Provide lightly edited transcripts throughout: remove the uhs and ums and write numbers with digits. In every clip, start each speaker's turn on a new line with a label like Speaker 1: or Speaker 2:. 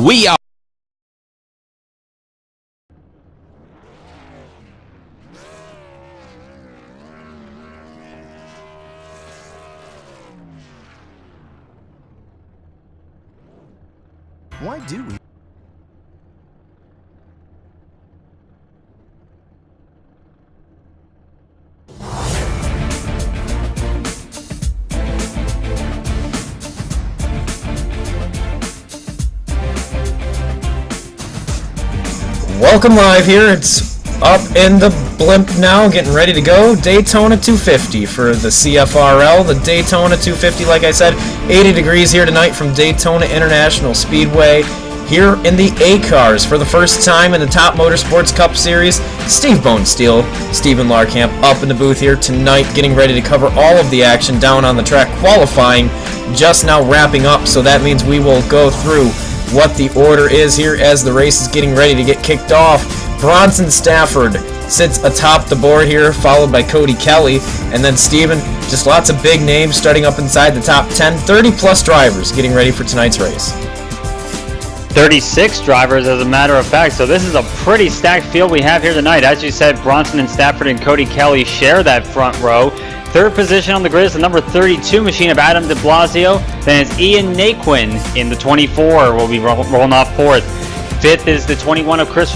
Speaker 1: We are.
Speaker 2: Why do we?
Speaker 3: Welcome live here. It's up in the blimp now, getting ready to go. Daytona 250 for the CFRL. The Daytona 250, like I said, 80 degrees here tonight from Daytona International Speedway. Here in the A cars for the first time in the Top Motorsports Cup Series. Steve Bonesteel, Steven Larkamp up in the booth here tonight, getting ready to cover all of the action down on the track. Qualifying just now wrapping up, so that means we will go through what the order is here as the race is getting ready to get kicked off. Bronson Stafford sits atop the board here, followed by Cody Kelly, and then Steven, just lots of big names starting up inside the top 10, 30 plus drivers getting ready for tonight's race.
Speaker 4: 36 drivers, as a matter of fact, so this is a pretty stacked field we have here tonight. As you said, Bronson and Stafford and Cody Kelly share that front row. Third position on the grid is the number 32 machine of Adam de Blasio. Then it's Ian Naquin in the 24. Will be rolling off fourth. Fifth is the 21 of Chris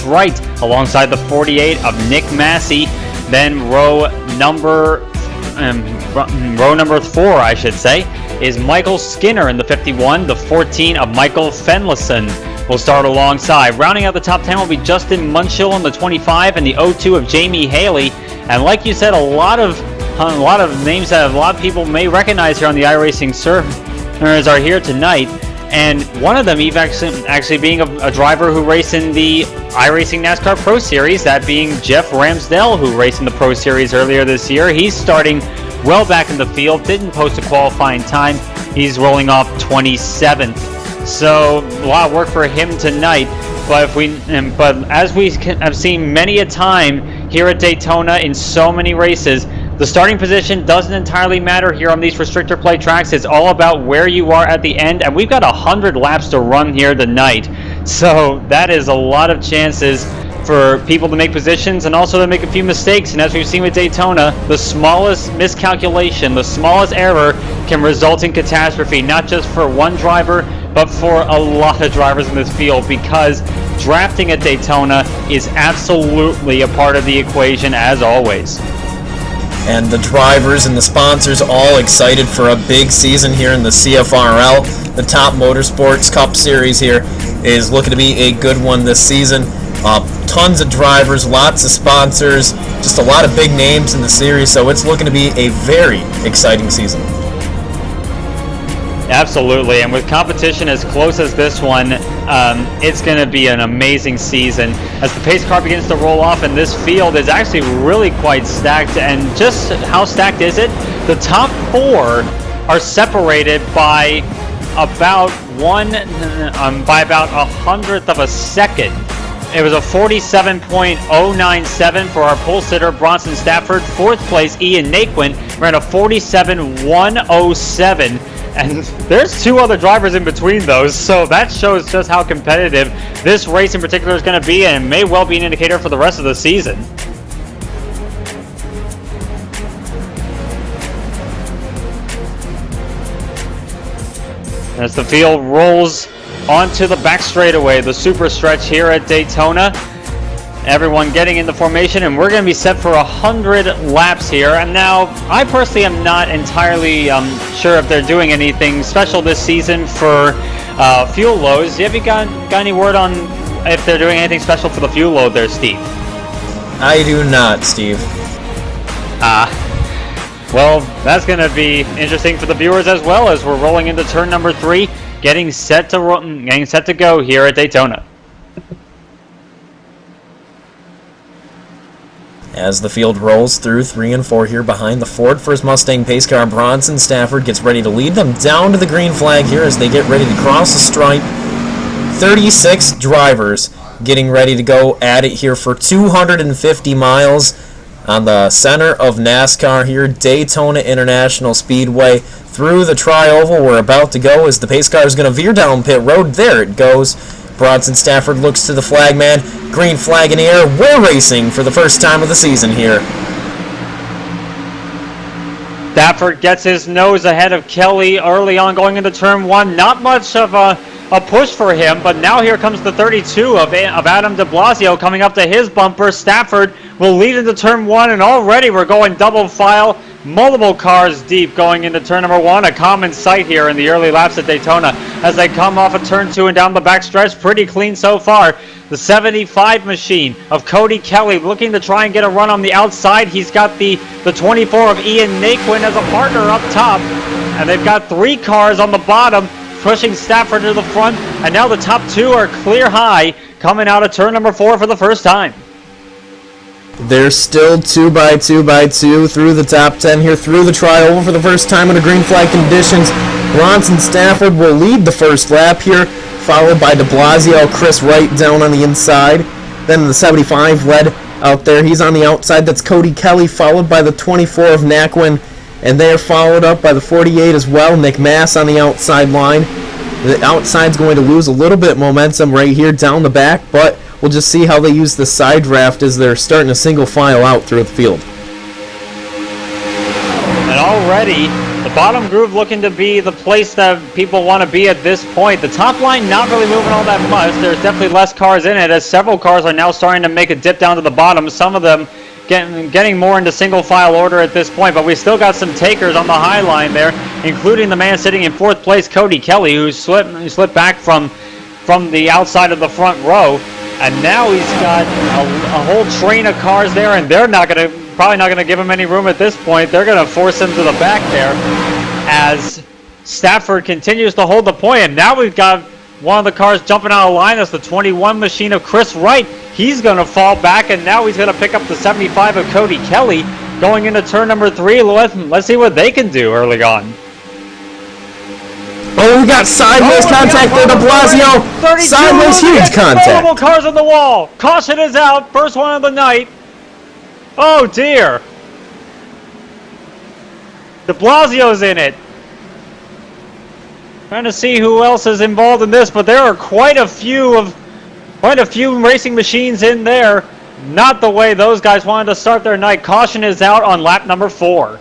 Speaker 4: Wright, alongside the 48 of Nick Massey. Then row number 4, I should say, is Michael Skinner in the 51. The 14 of Michael Fenlison will start alongside. Rounding out the top 10 will be Justin Munchill in the 25 and the 02 of Jamie Haley. And like you said, a lot of names that a lot of people may recognize here on the iRacing servers are here tonight. And one of them even actually being a driver who raced in the iRacing NASCAR Pro Series, that being Jeff Ramsdell, who raced in the Pro Series earlier this year. He's starting well back in the field, didn't post a qualifying time. He's rolling off 27th. So a lot of work for him tonight. But as we have seen many a time here at Daytona in so many races, the starting position doesn't entirely matter here on these restrictor plate tracks. It's all about where you are at the end, and we've got 100 laps to run here tonight. So that is a lot of chances for people to make positions and also to make a few mistakes. And as we've seen with Daytona, the smallest miscalculation, the smallest error can result in catastrophe, not just for one driver, but for a lot of drivers in this field, because drafting at Daytona is absolutely a part of the equation, as always.
Speaker 3: And the drivers and the sponsors all excited for a big season here in the CFRL. The Top Motorsports Cup Series here is looking to be a good one this season. Tons of drivers, lots of sponsors, just a lot of big names in the series, so it's looking to be a very exciting season.
Speaker 4: Absolutely, and with competition as close as this one, it's going to be an amazing season as the pace car begins to roll off, and this field is actually really quite stacked. And just how stacked is it? The top 4 are separated by about a hundredth of a second. It was a 47.097 for our pole sitter Bronson Stafford. Fourth place Ian Naquin ran a 47.107. And there's 2 other drivers in between those, so that shows just how competitive this race in particular is going to be, and may well be an indicator for the rest of the season. As the field rolls onto the back straightaway, the super stretch here at Daytona, everyone getting in the formation, and we're going to be set for 100 laps here. And now, I personally am not entirely sure if they're doing anything special this season for fuel loads. Have you got any word on if they're doing anything special for the fuel load there, Steve?
Speaker 3: I do not, Steve.
Speaker 4: Well, that's going to be interesting for the viewers as well, as we're rolling into turn number 3, getting set to go here at Daytona.
Speaker 3: As the field rolls through 3 and 4 here behind the Ford First Mustang pace car, Bronson Stafford gets ready to lead them down to the green flag here as they get ready to cross the stripe. 36 drivers getting ready to go at it here for 250 miles on the center of NASCAR here, Daytona International Speedway. through the tri-oval. We're about to go as the pace car is going to veer down pit road. There it goes. Bronson Stafford looks to the flagman. Green flag in the air. We're racing for the first time of the season here.
Speaker 4: Stafford gets his nose ahead of Kelly early on going into turn 1. Not much of a push for him, but now here comes the 32 of Adam de Blasio coming up to his bumper. Stafford will lead into turn 1, and already we're going double file. Multiple cars deep going into turn number 1. A common sight here in the early laps at Daytona as they come off of turn 2 and down the back stretch. Pretty clean so far. The 75 machine of Cody Kelly looking to try and get a run on the outside. He's got the 24 of Ian Naquin as a partner up top. And they've got 3 cars on the bottom pushing Stafford to the front. And now the top 2 are clear high coming out of turn number 4 for the first time.
Speaker 3: They're still 2x2x2 through the top 10 here, through the tri-oval for the first time under green flag conditions. Bronson Stafford will lead the first lap here, followed by de Blasio, Chris Wright down on the inside. Then the 75 led out there. He's on the outside. That's Cody Kelly, followed by the 24 of Naquin. And they're followed up by the 48 as well, Nick Mass on the outside line. The outside's going to lose a little bit of momentum right here down the back, but we'll just see how they use the side draft as they're starting a single file out through the field.
Speaker 4: And already, the bottom groove looking to be the place that people want to be at this point. The top line not really moving all that much. There's definitely less cars in it as several cars are now starting to make a dip down to the bottom. Some of them getting more into single file order at this point, but we still got some takers on the high line there, including the man sitting in 4th place, Cody Kelly, who slipped back from the outside of the front row. And now he's got a whole train of cars there, and they're probably not gonna give him any room at this point. They're gonna force him to the back there as Stafford continues to hold the point. And now we've got one of the cars jumping out of line. That's the 21 machine of Chris Wright. He's gonna fall back, and now he's gonna pick up the 75 of Cody Kelly going into turn number 3. Let's see what they can do early on.
Speaker 3: Oh, we got sideways contact there, de Blasio. Sideways huge contact.
Speaker 4: Multiple cars on the wall. Caution is out. First one of the night. Oh, dear. De Blasio's in it. Trying to see who else is involved in this, but there are quite a few racing machines in there. Not the way those guys wanted to start their night. Caution is out on lap number 4.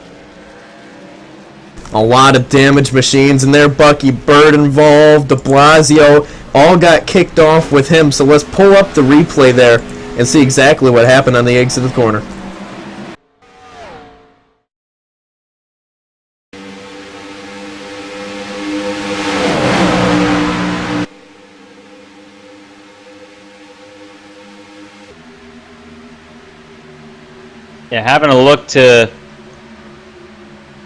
Speaker 3: A lot of damaged machines in there. Bucky Bird involved. De Blasio all got kicked off with him. So let's pull up the replay there and see exactly what happened on the exit of the corner.
Speaker 4: Yeah, having a look to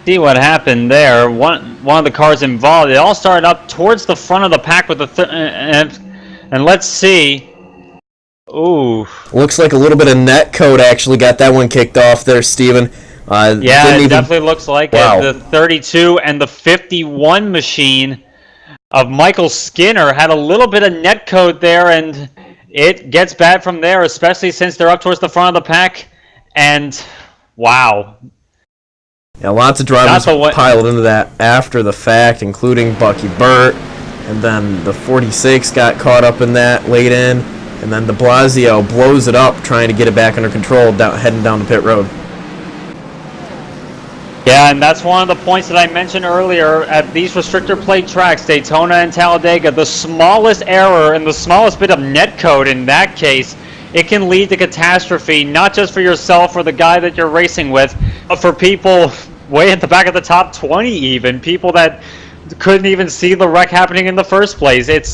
Speaker 4: see what happened there. One of the cars involved, they all started up towards the front of the pack with the and let's see. Ooh.
Speaker 3: Looks like a little bit of net code actually got that one kicked off there, Steven.
Speaker 4: Yeah, it definitely looks like it. The 32 and the 51 machine of Michael Skinner had a little bit of net code there, and it gets bad from there, especially since they're up towards the front of the pack. And wow.
Speaker 3: Yeah, lots of drivers piled into that after the fact, including Bucky Burt, and then the 46 got caught up in that late in, and then de Blasio blows it up trying to get it back under control, heading down the pit road.
Speaker 4: Yeah, and that's one of the points that I mentioned earlier at these restrictor plate tracks, Daytona and Talladega. The smallest error and the smallest bit of net code in that case, it can lead to catastrophe, not just for yourself or the guy that you're racing with, but for people way at the back of the top 20 even, people that couldn't even see the wreck happening in the first place. It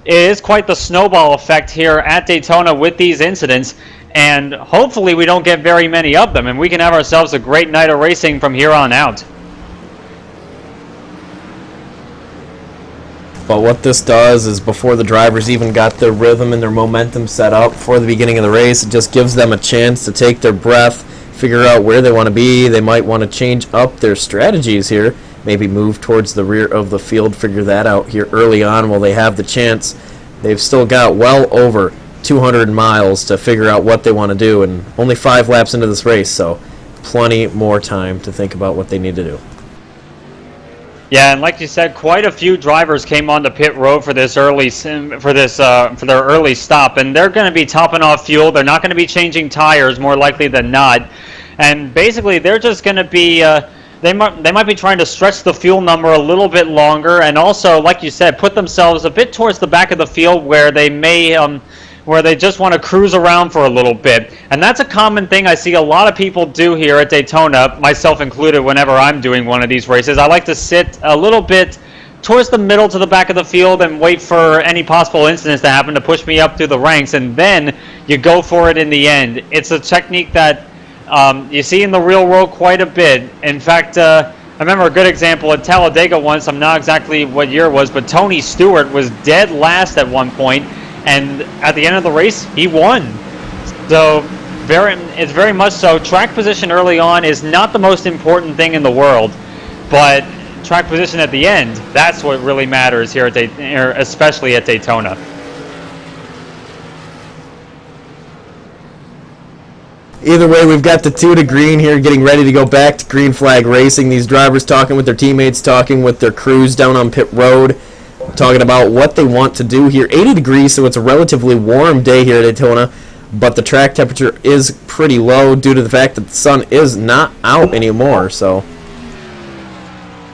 Speaker 4: is quite the snowball effect here at Daytona with these incidents, and hopefully we don't get very many of them, and we can have ourselves a great night of racing from here on out.
Speaker 3: But what this does is before the drivers even got their rhythm and their momentum set up for the beginning of the race, it just gives them a chance to take their breath, figure out where they want to be. They might want to change up their strategies here, maybe move towards the rear of the field, figure that out here early on while they have the chance. They've still got well over 200 miles to figure out what they want to do, and only 5 laps into this race, so plenty more time to think about what they need to do.
Speaker 4: Yeah, and like you said, quite a few drivers came onto pit road for this for their early stop, and they're going to be topping off fuel. They're not going to be changing tires, more likely than not, and basically they're just going to be they might be trying to stretch the fuel number a little bit longer, and also, like you said, put themselves a bit towards the back of the field where they may where they just want to cruise around for a little bit. And that's a common thing I see a lot of people do here at Daytona, myself included, whenever I'm doing one of these races. I like to sit a little bit towards the middle to the back of the field and wait for any possible incidents to happen to push me up through the ranks, and then you go for it in the end. It's a technique that you see in the real world quite a bit. In fact, I remember a good example at Talladega once. I'm not exactly what year it was, but Tony Stewart was dead last at one point, and at the end of the race, he won. So it's very much so. Track position early on is not the most important thing in the world, but track position at the end, that's what really matters here especially at Daytona.
Speaker 3: Either way, we've got the 2 to green here, getting ready to go back to green flag racing. These drivers talking with their teammates, talking with their crews down on pit road, talking about what they want to do here. 80 degrees, so it's a relatively warm day here at Daytona, but the track temperature is pretty low due to the fact that the sun is not out anymore. So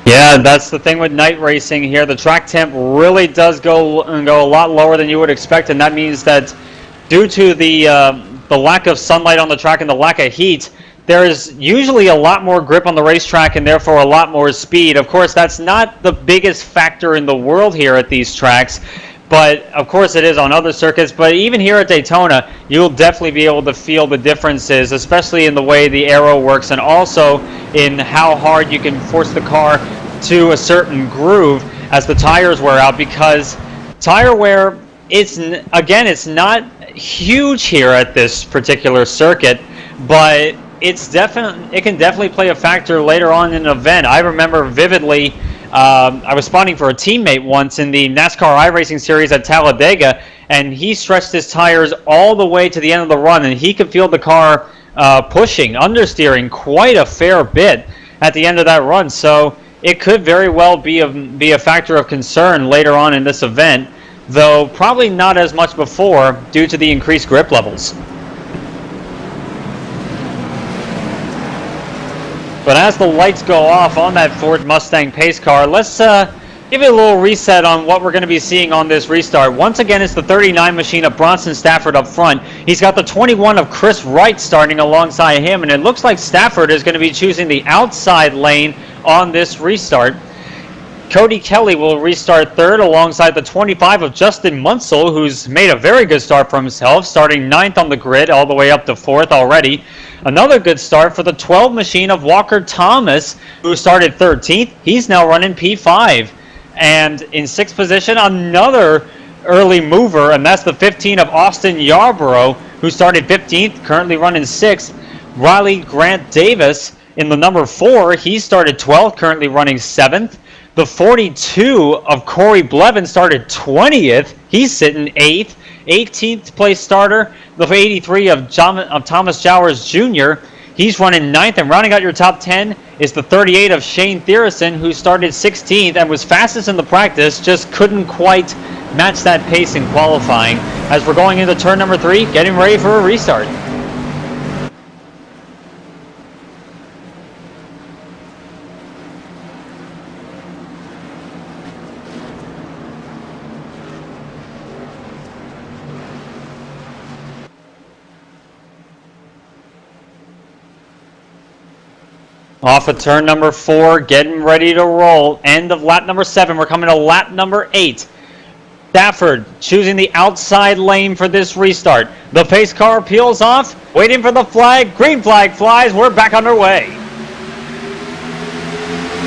Speaker 4: yeah, that's the thing with night racing here. The track temp really does go a lot lower than you would expect, and that means that due to the lack of sunlight on the track and the lack of heat, there is usually a lot more grip on the racetrack and therefore a lot more speed. Of course, that's not the biggest factor in the world here at these tracks, but of course it is on other circuits. But even here at Daytona, you'll definitely be able to feel the differences, especially in the way the aero works and also in how hard you can force the car to a certain groove as the tires wear out, because tire wear, it's not huge here at this particular circuit, but it can definitely play a factor later on in an event. I remember vividly, I was spotting for a teammate once in the NASCAR iRacing series at Talladega, and he stretched his tires all the way to the end of the run, and he could feel the car pushing, understeering quite a fair bit at the end of that run. So it could very well be a factor of concern later on in this event, though probably not as much before due to the increased grip levels. But as the lights go off on that Ford Mustang pace car, let's give it a little reset on what we're going to be seeing on this restart. Once again, it's the 39 machine of Bronson Stafford up front. He's got the 21 of Chris Wright starting alongside him, and it looks like Stafford is going to be choosing the outside lane on this restart. Cody Kelly will restart third alongside the 25 of Justin Munsell, who's made a very good start for himself, starting 9th on the grid all the way up to 4th already. Another good start for the 12 machine of Walker Thomas, who started 13th. He's now running P5. And in 6th position, another early mover, and that's the 15 of Austin Yarborough, who started 15th, currently running 6th. Riley Grant Davis in the number 4, he started 12th, currently running 7th. The 42 of Corey Blevin started 20th. He's sitting 8th. 18th place starter, the 83 of Thomas Jowers Jr. He's running 9th, and rounding out your top 10 is the 38 of Shane Thiersen, who started 16th and was fastest in the practice, just couldn't quite match that pace in qualifying. As we're going into turn number 3, getting ready for a restart. Off of turn number 4, getting ready to roll. End of lap number 7. We're coming to lap number 8. Stafford choosing the outside lane for this restart. The pace car peels off, waiting for the flag. Green flag flies. We're back underway.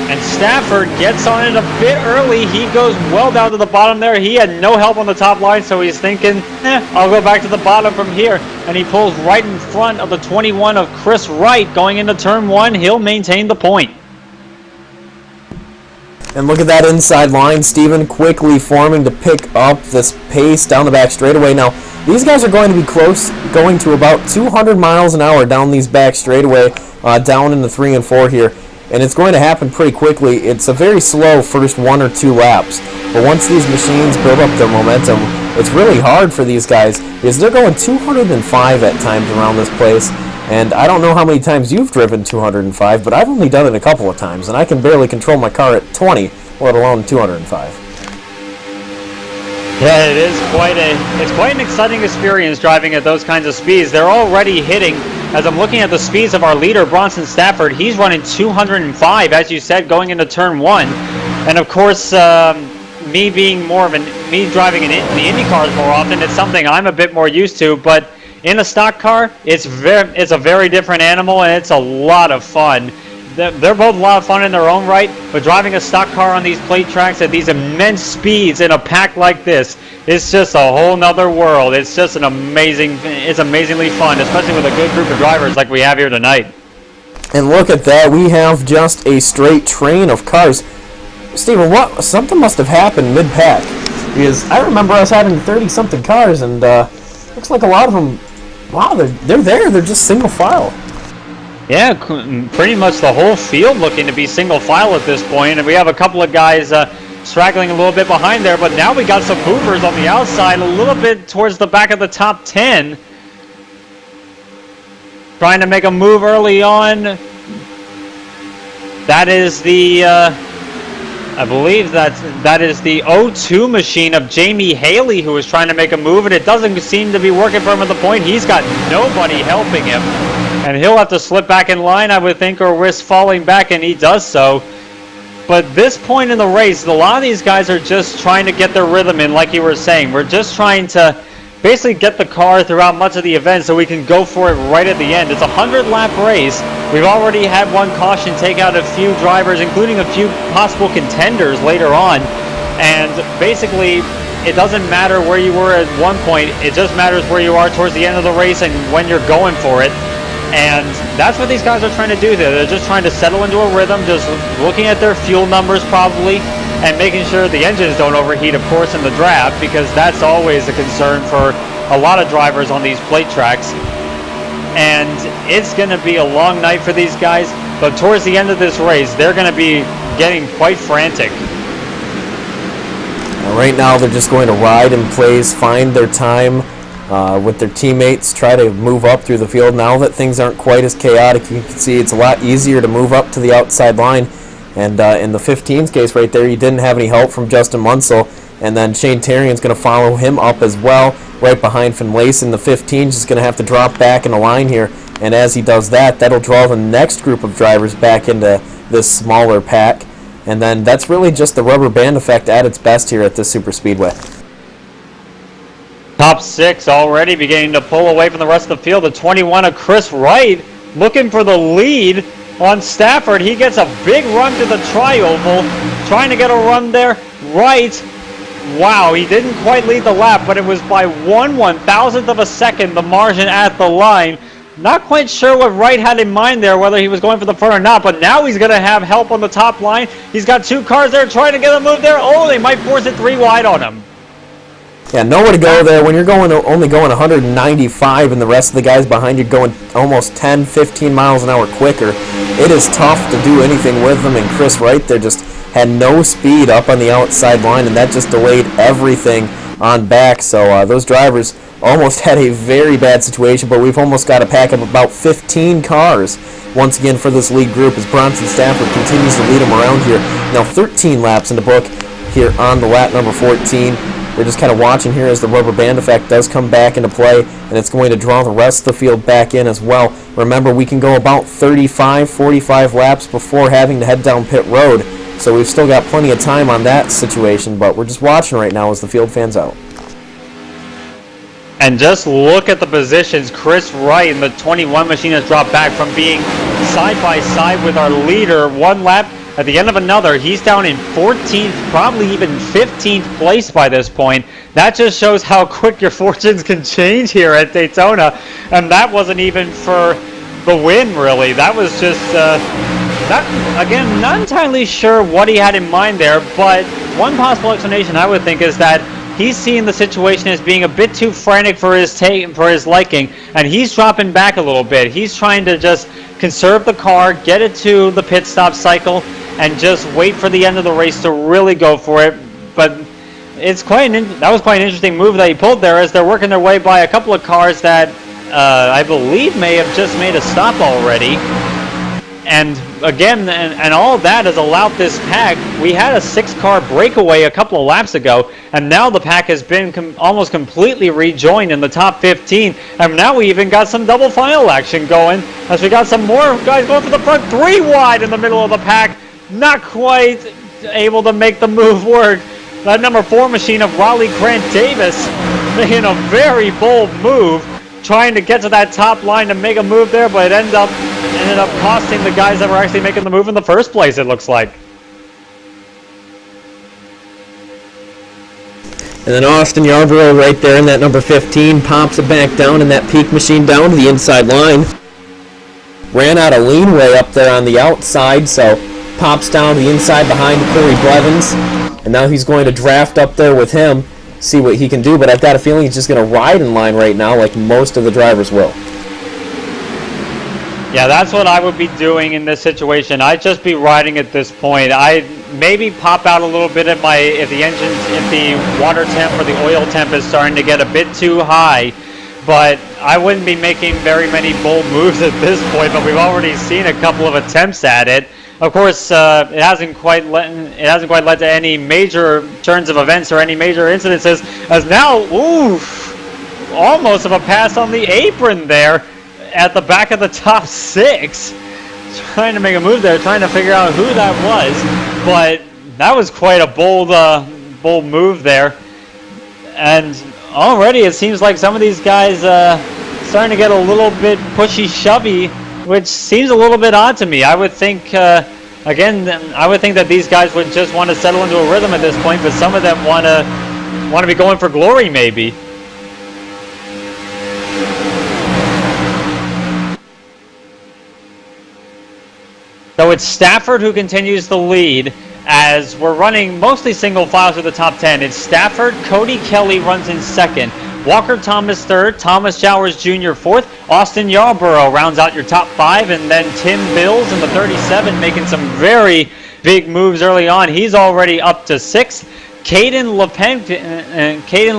Speaker 4: And Stafford gets on it a bit early. He goes well down to the bottom there. He had no help on the top line, so he's thinking, I'll go back to the bottom from here. And he pulls right in front of the 21 of Chris Wright going into turn 1. He'll maintain the point.
Speaker 3: And look at that inside line. Steven quickly forming to pick up this pace down the back straightaway. Now, these guys are going to be close, going to about 200 miles an hour down these back straightaway, down in the 3 and 4 here. and it's going to happen pretty quickly. It's a very slow first 1 or 2 laps, but once these machines build up their momentum, it's really hard for these guys because they're going 205 at times around this place. And I don't know how many times you've driven 205, but I've only done it a couple of times, and I can barely control my car at 20, let alone 205.
Speaker 4: Yeah, it's quite an exciting experience driving at those kinds of speeds. They're already hitting, as I'm looking at the speeds of our leader, Bronson Stafford, he's running 205, as you said, going into turn 1. And of course, me driving in the Indy cars more often, it's something I'm a bit more used to, but in a stock car, it's a very different animal, and it's a lot of fun. They're both a lot of fun in their own right, but driving a stock car on these plate tracks at these immense speeds in a pack like this, it's just a whole nother world. It's just it's amazingly fun, especially with a good group of drivers like we have here tonight.
Speaker 3: And look at that, we have just a straight train of cars. Steven, something must have happened mid-pack, because I remember us having 30-something cars, and looks like a lot of them, wow, they're just single file.
Speaker 4: Yeah, pretty much the whole field looking to be single file at this point, and we have a couple of guys straggling a little bit behind there, but now we got some movers on the outside, a little bit towards the back of the top 10. Trying to make a move early on. That is the, I believe that is the O2 machine of Jamie Haley, who is trying to make a move, and it doesn't seem to be working for him at the point. He's got nobody helping him, and he'll have to slip back in line, I would think, or risk falling back, and he does so. But this point in the race, a lot of these guys are just trying to get their rhythm in, like you were saying. We're just trying to basically get the car throughout much of the event so we can go for it right at the end. It's a 100-lap race. We've already had one caution take out a few drivers, including a few possible contenders later on. And basically, it doesn't matter where you were at one point. It just matters where you are towards the end of the race and when you're going for it. And that's what these guys are trying to do there. They're just trying to settle into a rhythm, just looking at their fuel numbers probably, and making sure the engines don't overheat, of course, in the draft, because that's always a concern for a lot of drivers on these plate tracks. And it's going to be a long night for these guys, but towards the end of this race, they're going to be getting quite frantic.
Speaker 3: Right now, they're just going to ride in place, find their time with their teammates, try to move up through the field. Now that things aren't quite as chaotic, you can see it's a lot easier to move up to the outside line. And in the 15's case right there, he didn't have any help from Justin Munsell. And then Shane Terrian's going to follow him up as well, right behind Finlayson. The 15's just going to have to drop back in the line here. And as he does that, that'll draw the next group of drivers back into this smaller pack. And then that's really just the rubber band effect at its best here at this super speedway.
Speaker 4: Top 6 already beginning to pull away from the rest of the field. The 21 of Chris Wright looking for the lead on Stafford. He gets a big run to the tri-oval, trying to get a run there. Wright, wow, he didn't quite lead the lap, but it was by 1/1000th of a second, the margin at the line. Not quite sure what Wright had in mind there, whether he was going for the front or not, but now he's going to have help on the top line. He's got 2 cars there trying to get a move there. Oh, they might force it 3 wide on him.
Speaker 3: Yeah, nowhere to go there. When you're only going 195 and the rest of the guys behind you going almost 10, 15 miles an hour quicker, it is tough to do anything with them. And Chris Wright there just had no speed up on the outside line, and that just delayed everything on back. So those drivers almost had a very bad situation, but we've almost got a pack of about 15 cars once again for this lead group as Bronson Stafford continues to lead them around here. Now 13 laps in the book here on the lap number 14. We're just kind of watching here as the rubber band effect does come back into play, and it's going to draw the rest of the field back in as well. Remember, we can go about 35, 45 laps before having to head down pit road, so we've still got plenty of time on that situation, but we're just watching right now as the field fans out.
Speaker 4: And just look at the positions. Chris Wright in the 21 machine has dropped back from being side by side with our leader 1 lap. At the end of another, he's down in 14th, probably even 15th place by this point. That just shows how quick your fortunes can change here at Daytona. And that wasn't even for the win, really. That was just, not entirely sure what he had in mind there. But one possible explanation, I would think, is that he's seeing the situation as being a bit too frantic for his liking, and he's dropping back a little bit. He's trying to just conserve the car, get it to the pit stop cycle, and just wait for the end of the race to really go for it. But that was quite an interesting move that he pulled there, as they're working their way by a couple of cars that I believe may have just made a stop already. And again, and all of that has allowed this pack. We had a 6-car breakaway a couple of laps ago, and now the pack has been almost completely rejoined in the top 15. And now we even got some double file action going, as we got some more guys going for the front 3 wide in the middle of the pack. Not quite able to make the move work. That number 4 machine of Raleigh Grant Davis making a very bold move, trying to get to that top line to make a move there, but it ended up costing the guys that were actually making the move in the first place, it looks like.
Speaker 3: And then Austin Yarborough right there in that number 15 pops it back down in that peak machine down to the inside line. Ran out of leanway up there on the outside, so pops down to the inside behind Corey Blevins. And now he's going to draft up there with him, see what he can do. But I've got a feeling he's just going to ride in line right now like most of the drivers will.
Speaker 4: Yeah, that's what I would be doing in this situation. I'd just be riding at this point. I'd maybe pop out a little bit if the water temp or the oil temp is starting to get a bit too high. But I wouldn't be making very many bold moves at this point, but we've already seen a couple of attempts at it. Of course, it hasn't quite led to any major turns of events or any major incidences, as now, almost of a pass on the apron there at the back of the top 6. Trying to make a move there, trying to figure out who that was, but that was quite a bold move there. And already it seems like some of these guys starting to get a little bit pushy-shovey, which seems a little bit odd to me. I would think, I would think that these guys would just want to settle into a rhythm at this point, but some of them want to be going for glory, maybe. So it's Stafford who continues the lead, as we're running mostly single file through the top 10. It's Stafford, Cody Kelly runs in second, Walker Thomas third, Thomas Jowers Jr. fourth, Austin Yarborough rounds out your top 5, and then Tim Bills in the 37 making some very big moves early on. He's already up to 6th. Caden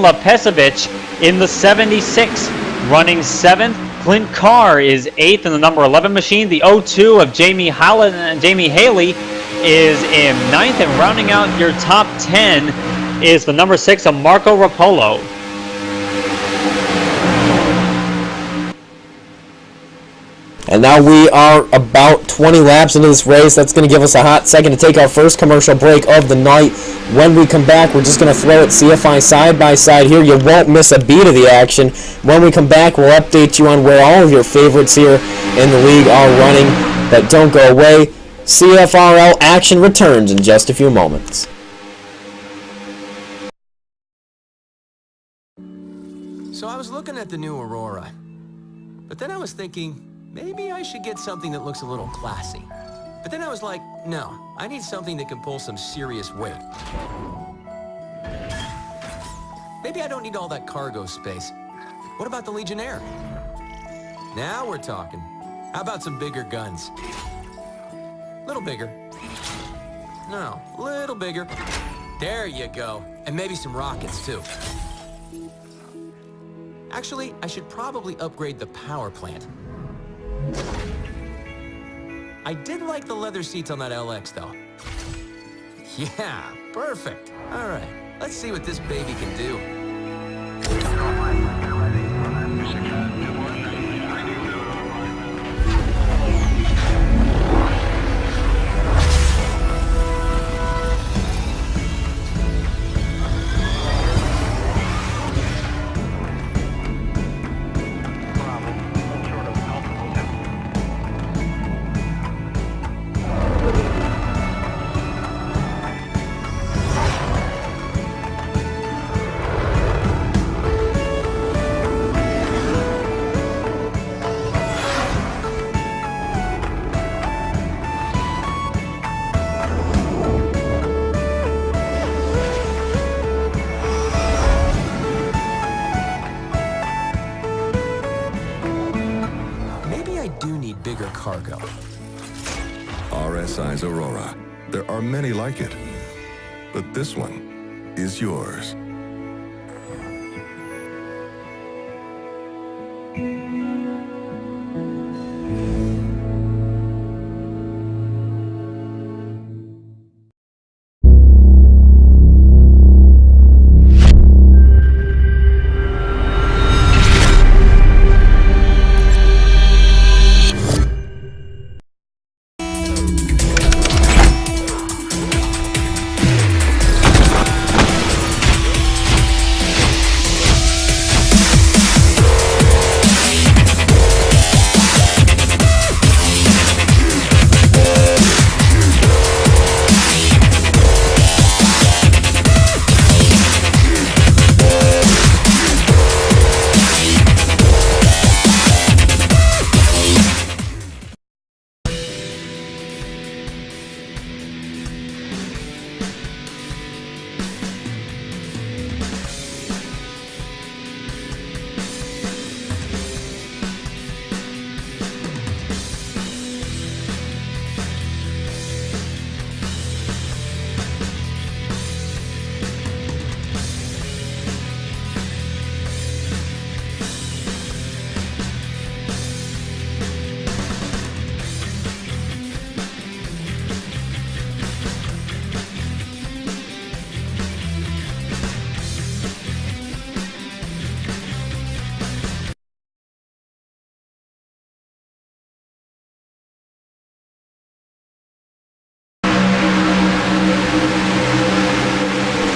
Speaker 4: Lepesevich in the 76 running 7th. Clint Carr is 8th in the number 11 machine. The 02 of Jamie Haley is in 9th, and rounding out your top 10 is the number 6 of Marco Rapolo.
Speaker 3: And now we are about 20 laps into this race. That's going to give us a hot second to take our first commercial break of the night. When we come back, we're just going to throw it CFI side by side here. You won't miss a beat of the action. When we come back, we'll update you on where all of your favorites here in the league are running. But don't go away. CFRL action returns in just a few moments.
Speaker 1: So I was looking at the new Aurora, but then I was thinking, maybe I should get something that looks a little classy. But then I was like, no, I need something that can pull some serious weight. Maybe I don't need all that cargo space. What about the Legionnaire? Now we're talking. How about some bigger guns? Little bigger. No, little bigger. There you go. And maybe some rockets, too. Actually, I should probably upgrade the power plant. I did like the leather seats on that LX, though. Yeah, perfect. All right, let's see what this baby can do. bigger cargo.
Speaker 2: RSI's Aurora. There are many like it, but this one is yours.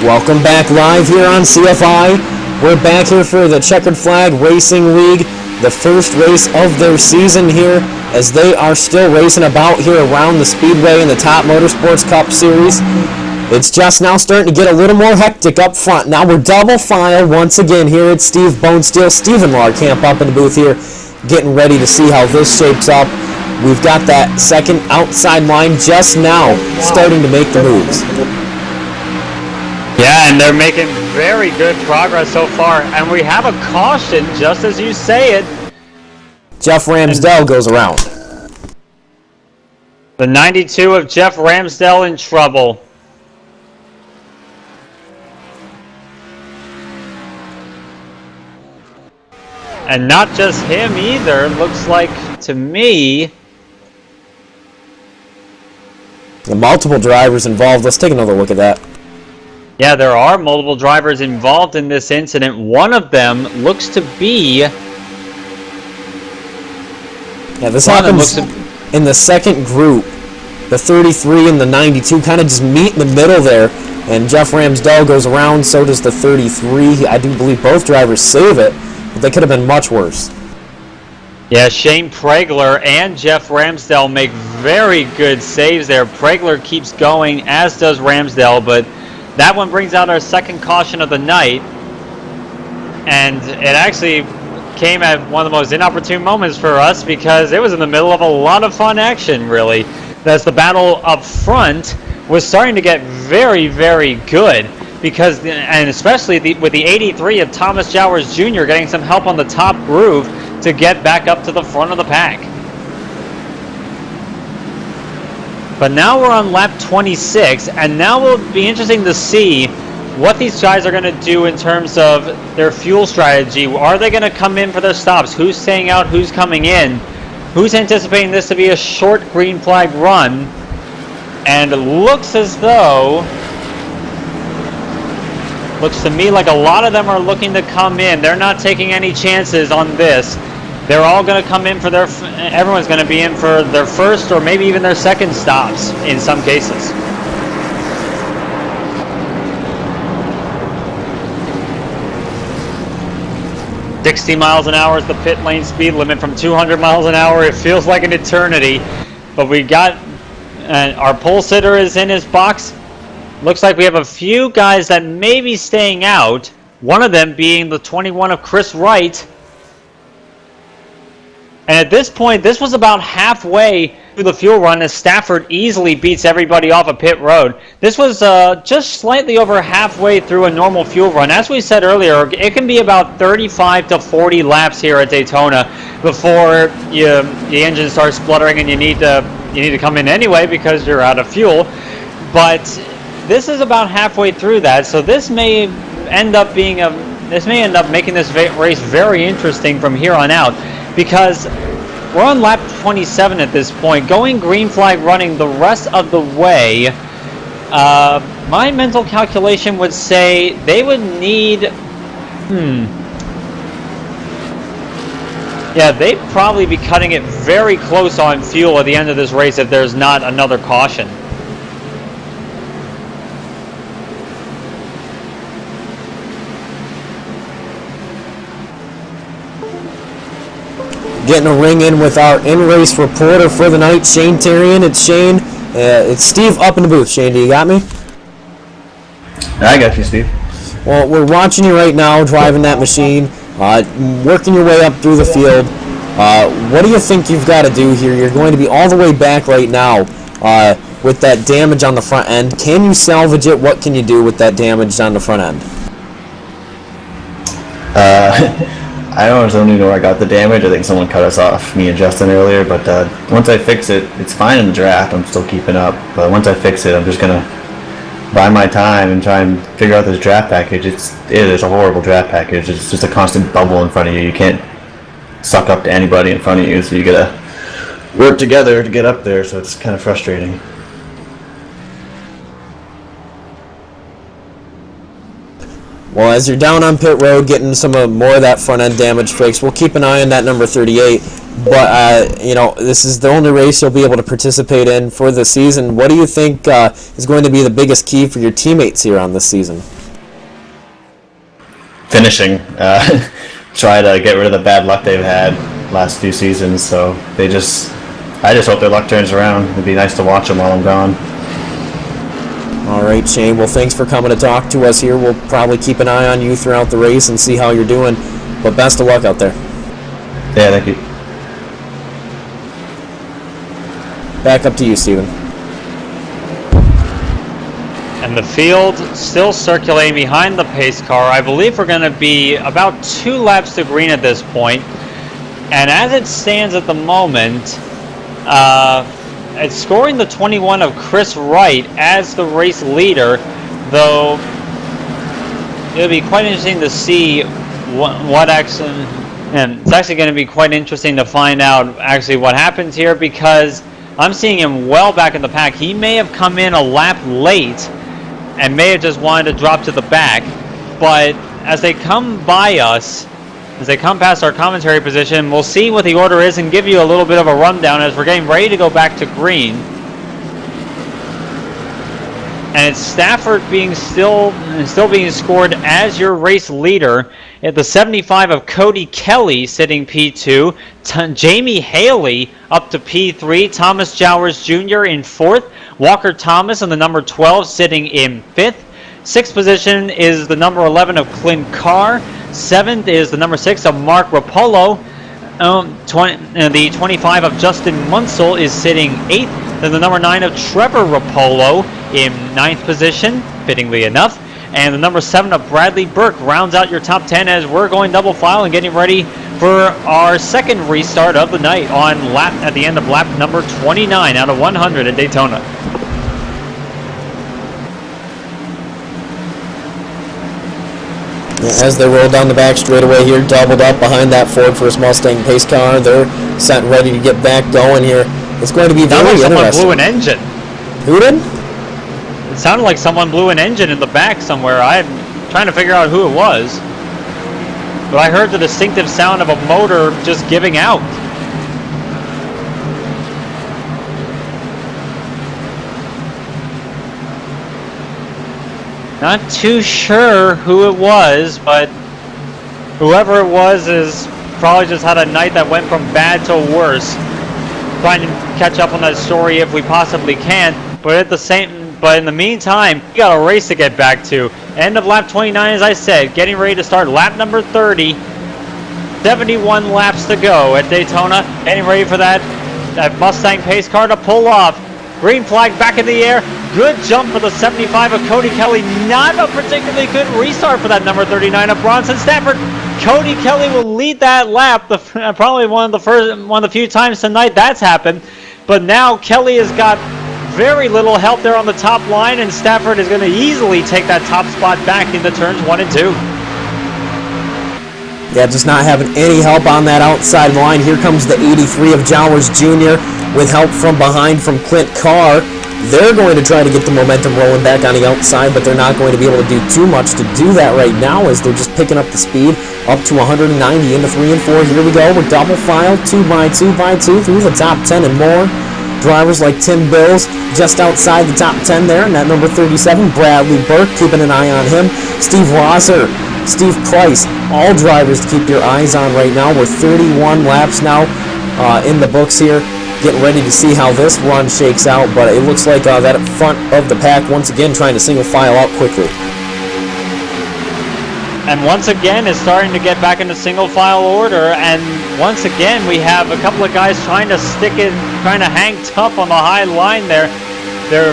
Speaker 3: Welcome back live here on CFI. We're back here for the Checkered Flag Racing League, the first race of their season here, as they are still racing about here around the Speedway in the Top Motorsports Cup Series. It's just now starting to get a little more hectic up front. Now we're double file once again here at Steve Bonesteel. Stephen Larkamp up in the booth here, getting ready to see how this shapes up. We've got that second outside line just now starting to make the moves.
Speaker 4: Yeah, and they're making very good progress so far. And we have a caution, just as you say it.
Speaker 3: Jeff Ramsdell goes around.
Speaker 4: The 92 of Jeff Ramsdell in trouble. And not just him either, looks like to me.
Speaker 3: Multiple drivers involved. Let's take another look at that.
Speaker 4: Yeah, there are multiple drivers involved in this incident. One of them looks to be...
Speaker 3: Yeah, this happens in the second group. The 33 and the 92 kind of just meet in the middle there. And Jeff Ramsdell goes around, so does the 33. I do believe both drivers save it, but they could have been much worse.
Speaker 4: Yeah, Shane Pregler and Jeff Ramsdell make very good saves there. Pregler keeps going, as does Ramsdell, but that one brings out our second caution of the night. And it actually came at one of the most inopportune moments for us because it was in the middle of a lot of fun action, really. As the battle up front was starting to get very, very good. Because, and especially with the 83 of Thomas Jowers Jr. getting some help on the top groove to get back up to the front of the pack. But now we're on lap 26, and now will be interesting to see what these guys are going to do in terms of their fuel strategy. Are they going to come in for their stops? Who's staying out? Who's coming in? Who's anticipating this to be a short green flag run? And it looks as though... Looks to me like a lot of them are looking to come in. They're not taking any chances on this. They're all going to come in for their... Everyone's going to be in for their first or maybe even their second stops in some cases. "60 miles an hour is the pit lane speed limit from 200 miles an hour. It feels like an eternity. But we got... our pole sitter is in his box. Looks like we have a few guys that may be staying out. One of them being the 21 of Chris Wright. And at this point, this was about halfway the fuel run as Stafford easily beats everybody off of pit road. This was just slightly over halfway through a normal fuel run. As we said earlier, it can be about 35 to 40 laps here at Daytona before the engine starts spluttering and you need to come in anyway because you're out of fuel. But this is about halfway through that, so this may end up making this race very interesting from here on out, because we're on lap 27 at this point, going green flag running the rest of the way. My mental calculation would say they would need, yeah, they'd probably be cutting it very close on fuel at the end of this race if there's not another caution.
Speaker 3: Getting a ring in with our in-race reporter for the night, Shane Terrian. It's Shane. It's Steve up in the booth. Shane, do you got me?
Speaker 5: I got you, Steve.
Speaker 3: Well, we're watching you right now driving that machine, working your way up through the field. What do you think you've got to do here? You're going to be all the way back right now with that damage on the front end. Can you salvage it? What can you do with that damage on the front end?
Speaker 5: I don't really know where I got the damage. I think someone cut us off, me and Justin, earlier. But once I fix it, it's fine in the draft. I'm still keeping up. But once I fix it, I'm just going to buy my time and try and figure out this draft package. It is a horrible draft package. It's just a constant bubble in front of you. You can't suck up to anybody in front of you, so you got to work together to get up there. So it's kind of frustrating.
Speaker 3: Well, as you're down on pit road, getting some more of that front end damage fixed, we'll keep an eye on that number 38. But this is the only race you'll be able to participate in for the season. What do you think is going to be the biggest key for your teammates here on this season?
Speaker 5: Finishing. Try to get rid of the bad luck they've had last few seasons. So I just hope their luck turns around. It'd be nice to watch them while I'm gone.
Speaker 3: All right, Shane. Well, thanks for coming to talk to us here. We'll probably keep an eye on you throughout the race and see how you're doing. But best of luck out there.
Speaker 5: Yeah, thank you.
Speaker 3: Back up to you, Steven.
Speaker 4: And the field still circulating behind the pace car. I believe we're going to be about 2 laps to green at this point. And as it stands at the moment, it's scoring the 21 of Chris Wright as the race leader, though it'll be quite interesting to see what actually, and it's actually going to be quite interesting to find out actually what happens here, because I'm seeing him well back in the pack. He may have come in a lap late and may have just wanted to drop to the back, but as they come by us, as they come past our commentary position, we'll see what the order is and give you a little bit of a rundown as we're getting ready to go back to green. And it's Stafford still being scored as your race leader. At the 75 of Cody Kelly sitting P2. Jamie Haley up to P3. Thomas Jowers Jr. in 4th. Walker Thomas in the number 12 sitting in 5th. 6th position is the number 11 of Clint Carr. 7th is the number 6 of Mark Rapolo. The 25 of Justin Munsell is sitting 8th. Then the number 9 of Trevor Rapolo in 9th position, fittingly enough. And the number 7 of Bradley Burke rounds out your top 10 as we're going double file and getting ready for our second restart of the night at the end of lap number 29 out of 100 at Daytona.
Speaker 3: As they roll down the back straightaway here, doubled up behind that Ford First Mustang pace car. They're set and ready to get back going here. It's going to be very interesting.
Speaker 4: Someone blew an engine.
Speaker 3: Who did?
Speaker 4: It sounded like someone blew an engine in the back somewhere. I'm trying to figure out who it was. But I heard the distinctive sound of a motor just giving out. Not too sure who it was, but whoever it was is probably just had a night that went from bad to worse. Trying to catch up on that story if we possibly can, but in the meantime, we got a race to get back to. End of lap 29, as I said, getting ready to start lap number 30. 71 laps to go at Daytona. Getting ready for that that Mustang pace car to pull off. Green flag back in the air. Good jump for the 75 of Cody Kelly. Not a particularly good restart for that number 39 of Bronson Stafford. Cody Kelly will lead that lap. Probably one of the few times tonight that's happened. But now Kelly has got very little help there on the top line, and Stafford is going to easily take that top spot back into turns 1 and 2.
Speaker 3: Yeah, just not having any help on that outside line. Here comes the 83 of Jowers Jr. with help from behind from Clint Carr. They're going to try to get the momentum rolling back on the outside, but they're not going to be able to do too much to do that right now as they're just picking up the speed up to 190 into 3 and 4. Here we go. We're double file, 2x2x2 through the top 10 and more. Drivers like Tim Bills just outside the top 10 there, and that number 37, Bradley Burke, keeping an eye on him. Steve Rosser, Steve Price, all drivers to keep your eyes on right now. We're 31 laps now in the books here. Getting ready to see how this run shakes out, but it looks like that front of the pack once again trying to single file out quickly.
Speaker 4: And once again is starting to get back into single file order, and once again we have a couple of guys trying to stick it, trying to hang tough on the high line there. They're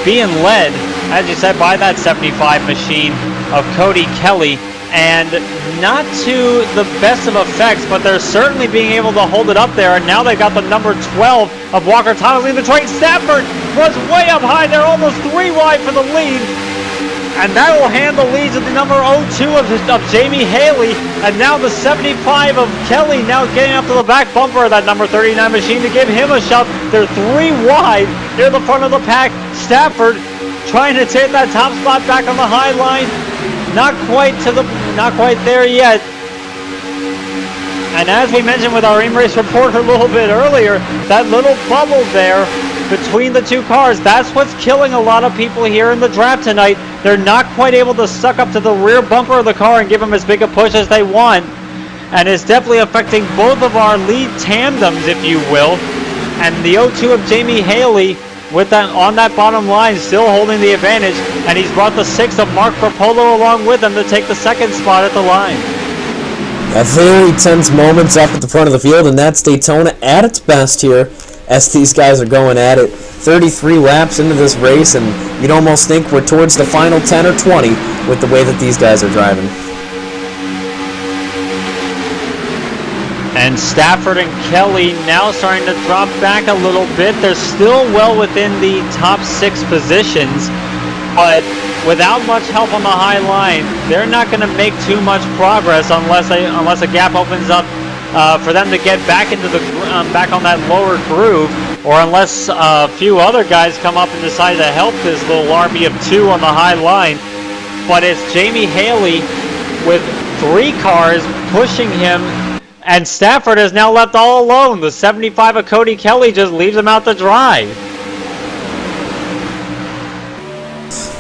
Speaker 4: being led, as you said, by that 75 machine of Cody Kelly, and not to the best of effects, but they're certainly being able to hold it up there. And now they've got the number 12 of Walker Thomas leading the train. Stafford was way up high there, almost 3 wide for the lead. And that will hand the lead to the number 02 of Jamie Haley. And now the 75 of Kelly now getting up to the back bumper of that number 39 machine to give him a shove. They're 3 wide near the front of the pack. Stafford trying to take that top spot back on the high line. Not quite there yet. And as we mentioned with our in-race report a little bit earlier, that little bubble there between the two cars, that's what's killing a lot of people here in the draft tonight. They're not quite able to suck up to the rear bumper of the car and give them as big a push as they want. And it's definitely affecting both of our lead tandems, if you will. And the 02 of Jamie Haley with that on that bottom line, still holding the advantage, and he's brought the 6 of Mark Propolo along with him to take the second spot at the line.
Speaker 3: A very tense moments up at the front of the field, and that's Daytona at its best here as these guys are going at it. 33 laps into this race, and you'd almost think we're towards the final 10 or 20 with the way that these guys are driving.
Speaker 4: And Stafford and Kelly now starting to drop back a little bit. They're still well within the top 6 positions, but without much help on the high line, they're not going to make too much progress unless a gap opens up for them to get back into the back on that lower groove, or unless a few other guys come up and decide to help this little army of 2 on the high line. But it's Jamie Haley with 3 cars pushing him, and Stafford is now left all alone. The 75 of Cody Kelly just leaves him out to dry.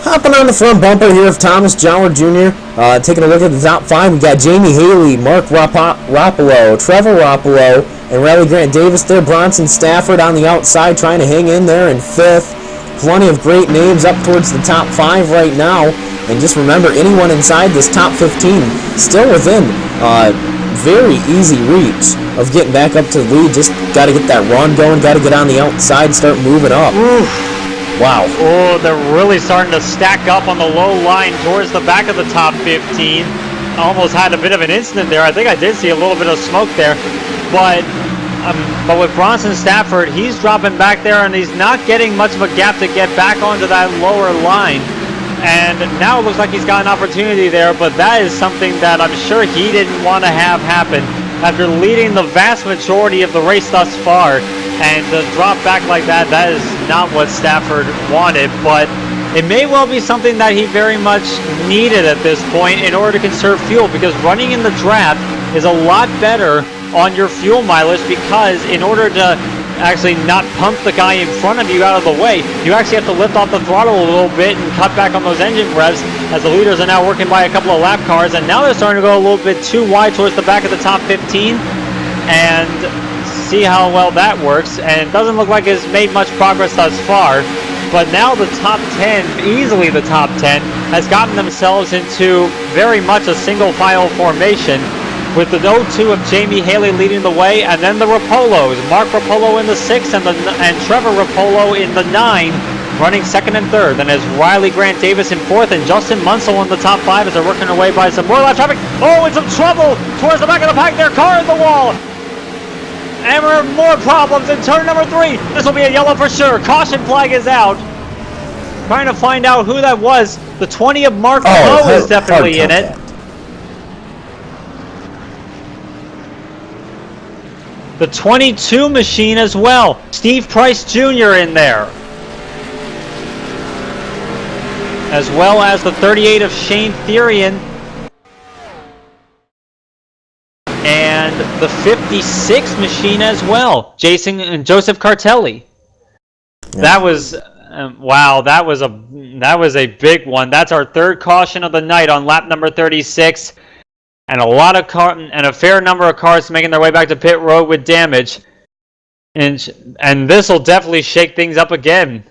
Speaker 3: Hopping on the front bumper here of Thomas Joward Jr. Taking a look at the top 5, we got Jamie Haley, Mark Rapolo, Trevor Rapolo, and Riley Grant Davis there. Bronson Stafford on the outside trying to hang in there in 5th. Plenty of great names up towards the top 5 right now. And just remember, anyone inside this top 15 still within very easy reach of getting back up to the lead. Just got to get that run going, got to get on the outside, start moving up.
Speaker 4: Oof.
Speaker 3: Wow.
Speaker 4: Oh, they're really starting to stack up on the low line towards the back of the top 15. Almost had a bit of an incident there. I think I did see a little bit of smoke there. But with Bronson Stafford, he's dropping back there, and he's not getting much of a gap to get back onto that lower line. And now it looks like he's got an opportunity there, but that is something that I'm sure he didn't want to have happen after leading the vast majority of the race thus far. And to drop back like that, that is not what Stafford wanted, but it may well be something that he very much needed at this point in order to conserve fuel, because running in the draft is a lot better on your fuel mileage, because in order to actually not pump the guy in front of you out of the way, you actually have to lift off the throttle a little bit and cut back on those engine revs, as the leaders are now working by a couple of lap cars, and now they're starting to go a little bit too wide towards the back of the top 15, and see how well that works. And it doesn't look like it's made much progress thus far, but now the top 10, easily the top 10, has gotten themselves into very much a single file formation. with the 0-2 of Jamie Haley leading the way, and then the Rapollos. Mark Rapollo in the 6 and Trevor Rapollo in the 9, running 2nd and 3rd. Then there's Riley Grant Davis in 4th, and Justin Munsell in the top 5 as they're working their way by some more live traffic. Oh, in some trouble towards the back of the pack. Their car in the wall. And we're more problems in turn number 3. This will be a yellow for sure. Caution flag is out. Trying to find out who that was. The 20 of Mark Lowe is definitely in it. The 22 machine as well. Steve Price Jr. in there. As well as the 38 of Shane Therian. And the 56 machine as well. Jason and Joseph Cartelli. Yeah. That was wow, that was a big one. That's our 3rd caution of the night on lap number 36. And a fair number of cars making their way back to pit road with damage. And this will definitely shake things up again.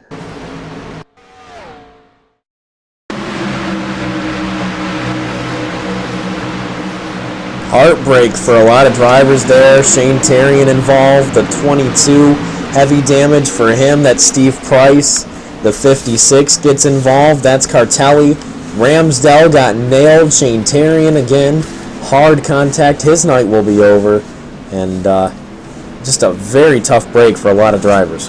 Speaker 3: Heartbreak for a lot of drivers there. Shane Therian involved. The 22, heavy damage for him. That's Steve Price. The 56 gets involved. That's Cartelli. Ramsdell got nailed. Shane Therian again. Hard contact. His night will be over. And just a very tough break for a lot of drivers.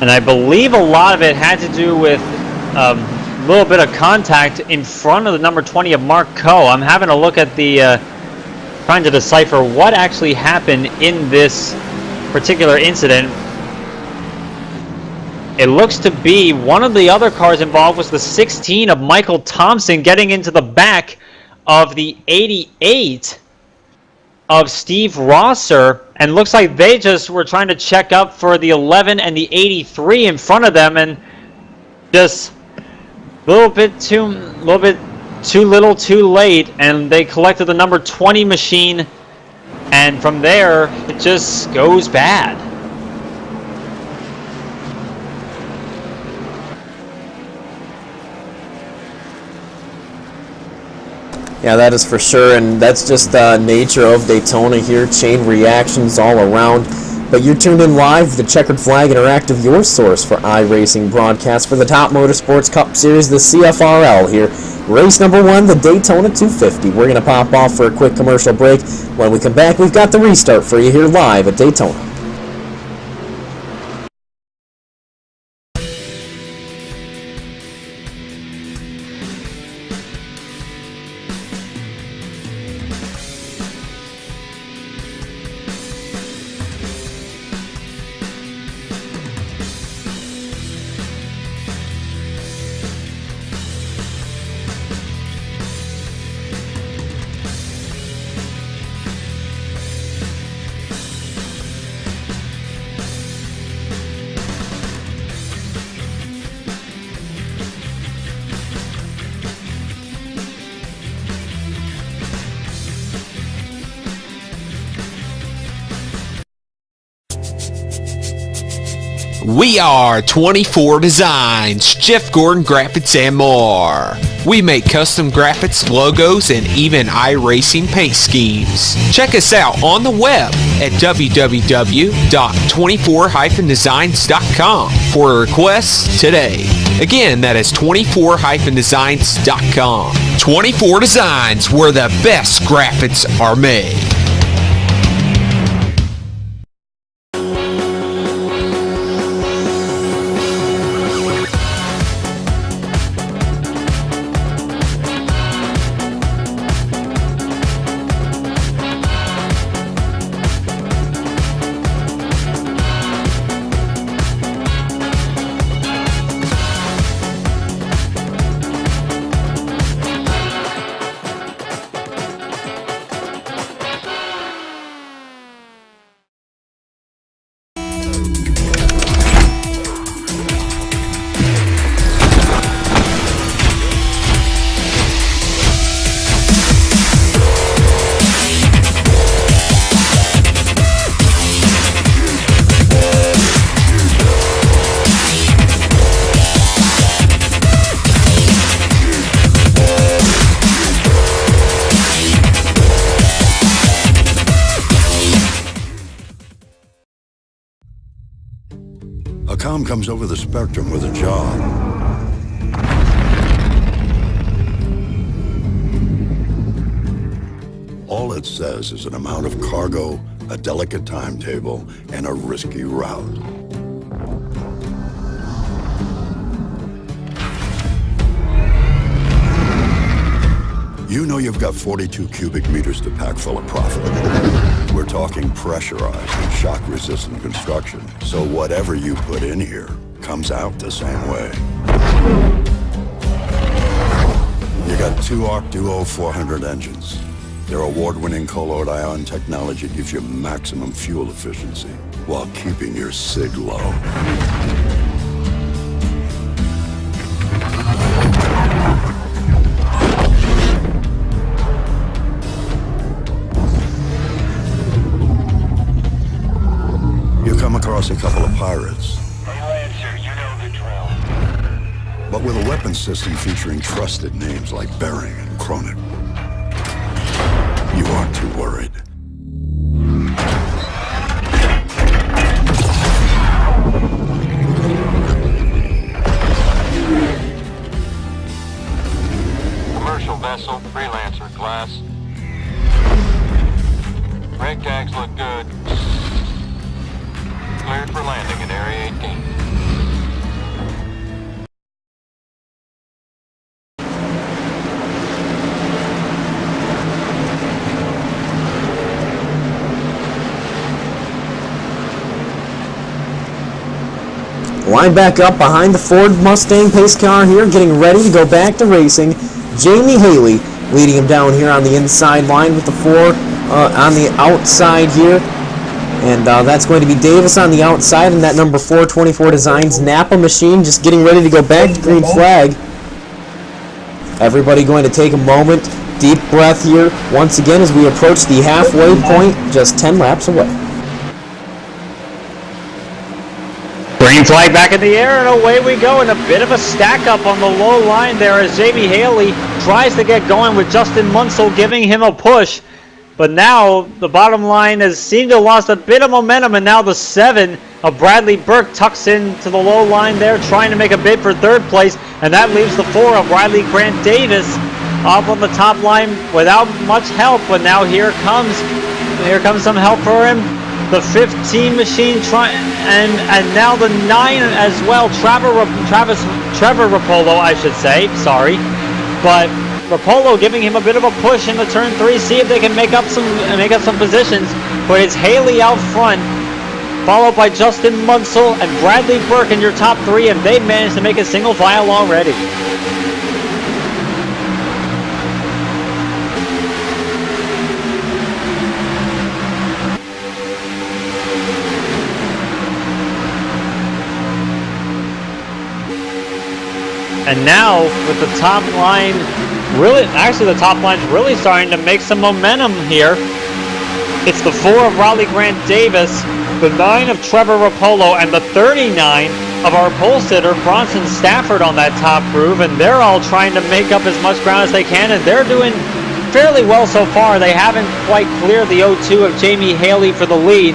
Speaker 4: And I believe a lot of it had to do with a little bit of contact in front of the number 20 of Mark Coe. I'm having a look at the trying to decipher what actually happened in this particular incident. It looks to be one of the other cars involved was the 16 of Michael Thompson getting into the back of the 88 of Steve Rosser, and looks like they just were trying to check up for the 11 and the 83 in front of them, and just a little bit too little too late, and they collected the number 20 machine, and from there it just goes bad.
Speaker 3: Yeah, that is for sure, and that's just the nature of Daytona here. Chain reactions all around. But you're tuned in live to the Checkered Flag Interactive, your source for iRacing broadcasts for the Top Motorsports Cup Series, the CFRL here. Race number 1, the Daytona 250. We're going to pop off for a quick commercial break. When we come back, we've got the restart for you here live at Daytona.
Speaker 6: We are 24 Designs, Jeff Gordon Graphics, and more. We make custom graphics, logos, and even iRacing paint schemes. Check us out on the web at www.24-designs.com for requests today. Again, that is 24-designs.com. 24 Designs, where the best graphics are made.
Speaker 7: comm comes over the spectrum with a job. All it says is an amount of cargo, a delicate timetable, and a risky route. You know you've got 42 cubic meters to pack full of profit. We're talking pressurized and shock-resistant construction, so whatever you put in here comes out the same way. You got two Arc Duo 400 engines. Their award-winning colloid ion technology gives you maximum fuel efficiency while keeping your sig low. You come across a couple of pirates.
Speaker 8: Hey, Lancer, you know the drill.
Speaker 7: But with a weapons system featuring trusted names like Bering and Kronik, you aren't too worried.
Speaker 8: Commercial vessel, Freelancer class. Rig tags look good. Cleared for landing in Area 18.
Speaker 3: Line back up behind the Ford Mustang pace car here, getting ready to go back to racing. Jamie Haley leading him down here on the inside line with the four on the outside here. And that's going to be Davis on the outside, and that number 424 Designs Napa machine just getting ready to go back to green flag. Everybody going to take a moment, deep breath here, once again as we approach the halfway point, just 10 laps away.
Speaker 4: Green flag back in the air, and away we go, and a bit of a stack up on the low line there as Jamie Haley tries to get going with Justin Munsell giving him a push. But now the bottom line has seemed to have lost a bit of momentum, and now the 7 of Bradley Burke tucks into the low line there, trying to make a bid for third place, and that leaves the 4 of Riley Grant Davis up on the top line without much help. But now here comes some help for him. The 15 machine and now the 9 as well. Trevor Rapolo, I should say. Sorry, but Rapolo giving him a bit of a push in the turn 3. See if they can make up some positions. But it's Haley out front, followed by Justin Munsell and Bradley Burke in your top 3, and they managed to make a single file already. And now with the top line, the top line's really starting to make some momentum here. It's the 4 of Riley Grant Davis, the 9 of Trevor Rapolo, and the 39 of our pole sitter Bronson Stafford on that top groove, and they're all trying to make up as much ground as they can, and they're doing fairly well so far. They haven't quite cleared the 0-2 of Jamie Haley for the lead,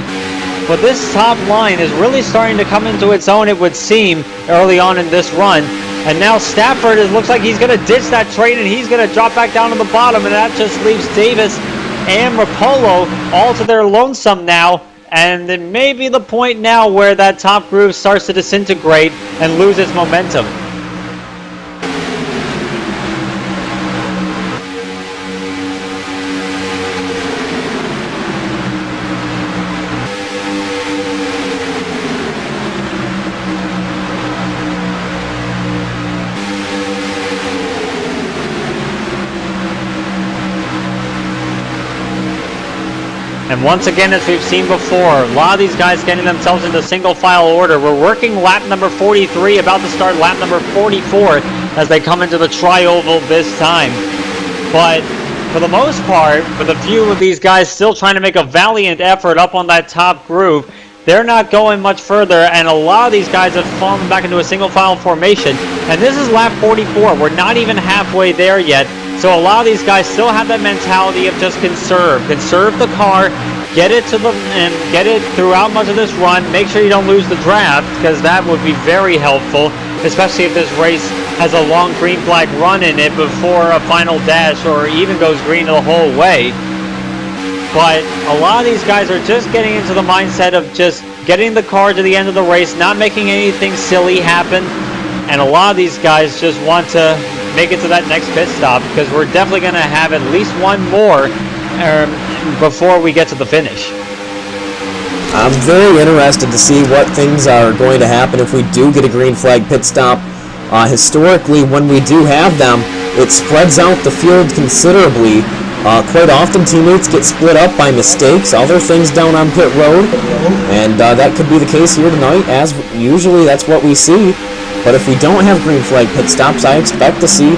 Speaker 4: but this top line is really starting to come into its own, it would seem, early on in this run. And now Stafford, it looks like he's going to ditch that train and he's going to drop back down to the bottom, and that just leaves Davis and Rapolo all to their lonesome now. And it may be the point now where that top groove starts to disintegrate and lose its momentum. And once again, as we've seen before, a lot of these guys getting themselves into single file order. We're working lap number 43, about to start lap number 44 as they come into the tri-oval this time. But for the most part, with a few of these guys still trying to make a valiant effort up on that top groove, they're not going much further, and a lot of these guys have fallen back into a single file formation. And this is lap 44. We're not even halfway there yet. So a lot of these guys still have that mentality of just conserve the car, get it throughout much of this run. Make sure you don't lose the draft, because that would be very helpful, especially if this race has a long green flag run in it before a final dash, or even goes green the whole way. But a lot of these guys are just getting into the mindset of just getting the car to the end of the race, not making anything silly happen. And a lot of these guys just want to make it to that next pit stop, because we're definitely going to have at least one more before we get to the finish.
Speaker 3: I'm very interested to see what things are going to happen if we do get a green flag pit stop. Historically, when we do have them, it spreads out the field considerably. Quite often, teammates get split up by mistakes, other things down on pit road, and that could be the case here tonight, as usually that's what we see. But if we don't have green flag pit stops, I expect to see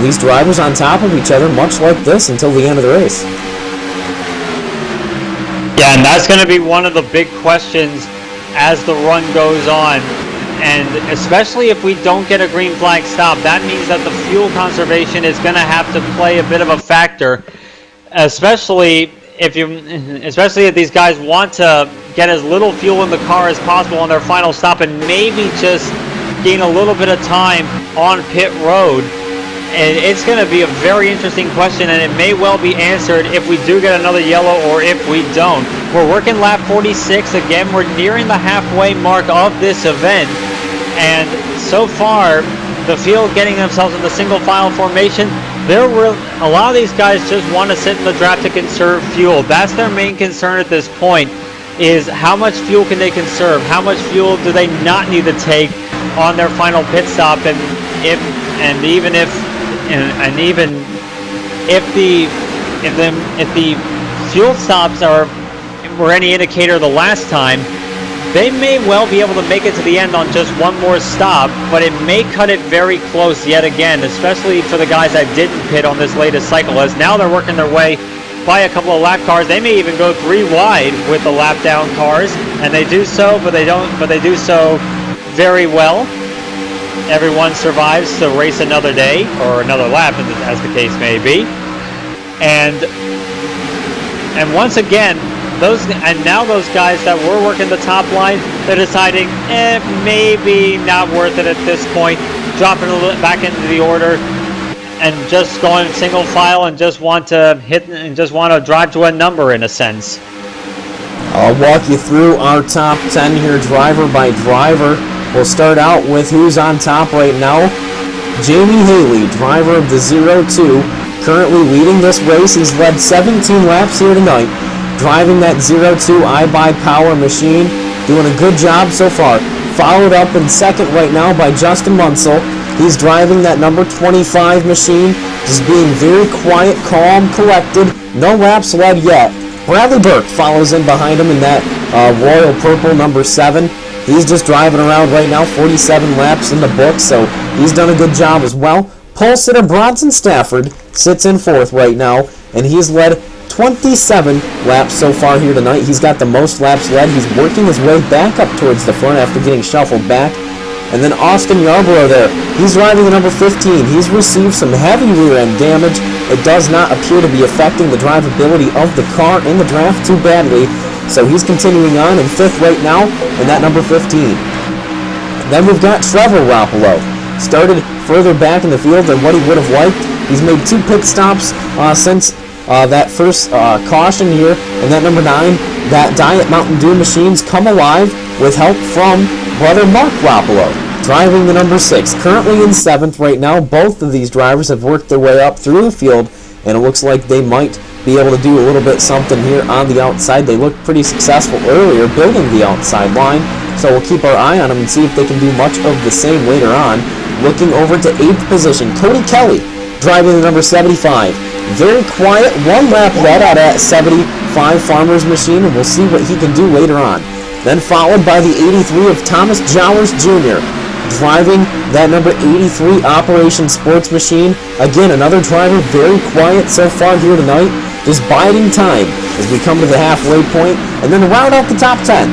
Speaker 3: these drivers on top of each other, much like this, until the end of the race.
Speaker 4: Yeah, and that's going to be one of the big questions as the run goes on. And especially if we don't get a green flag stop, that means that the fuel conservation is going to have to play a bit of a factor, especially if these guys want to get as little fuel in the car as possible on their final stop, and maybe just gain a little bit of time on pit road. And it's going to be a very interesting question, and it may well be answered if we do get another yellow or if we don't. We're working lap 46. Again, we're nearing the halfway mark of this event, and so far the field getting themselves in the single file formation. A lot of these guys just want to sit in the draft to conserve fuel. That's their main concern at this point, is how much fuel can they conserve, how much fuel do they not need to take on their final pit stop. And even if the fuel stops were any indicator the last time, they may well be able to make it to the end on just one more stop, but it may cut it very close yet again, especially for the guys that didn't pit on this latest cycle, as now they're working their way by a couple of lap cars. They may even go 3 wide with the lap down cars, and they do so, but they do so very well. Everyone survives to race another day, or another lap, as the case may be. And once again, those guys that were working the top line, they're deciding, maybe not worth it at this point, dropping a little back into the order, and just going single file, and just want to drive to a number, in a sense.
Speaker 3: I'll walk you through our top 10 here, driver by driver. We'll start out with who's on top right now. Jamie Haley, driver of the 02, currently leading this race. He's led 17 laps here tonight, driving that 02 iBuyPower machine, doing a good job so far. Followed up in second right now by Justin Munsell. He's driving that number 25 machine, just being very quiet, calm, collected. No laps led yet. Bradley Burke follows in behind him in that royal purple number 7. He's just driving around right now, 47 laps in the book, so he's done a good job as well. Pole sitter Bronson Stafford sits in fourth right now, and he's led 27 laps so far here tonight. He's got the most laps led. He's working his way back up towards the front after getting shuffled back. And then Austin Yarborough there. He's driving the number 15. He's received some heavy rear end damage. It does not appear to be affecting the drivability of the car in the draft too badly. So he's continuing on in fifth right now, and that number 15. Then we've got Trevor Roppolo. Started further back in the field than what he would have liked. He's made 2 pit stops since that first caution here, and that number 9, that Diet Mountain Dew machines come alive with help from brother Mark Roppolo, driving the number 6. Currently in 7th right now. Both of these drivers have worked their way up through the field, and it looks like they might be able to do a little bit something here on the outside. They looked pretty successful earlier building the outside line, so we'll keep our eye on them and see if they can do much of the same later on. Looking over to 8th position, Cody Kelly, driving the number 75. Very quiet, 1 lap led out at 75 Farmers machine, and we'll see what he can do later on. Then followed by the 83 of Thomas Jowers Jr., driving that number 83 Operation Sports machine. Again, another driver very quiet so far here tonight, just biding time as we come to the halfway point. And then to round out the top 10,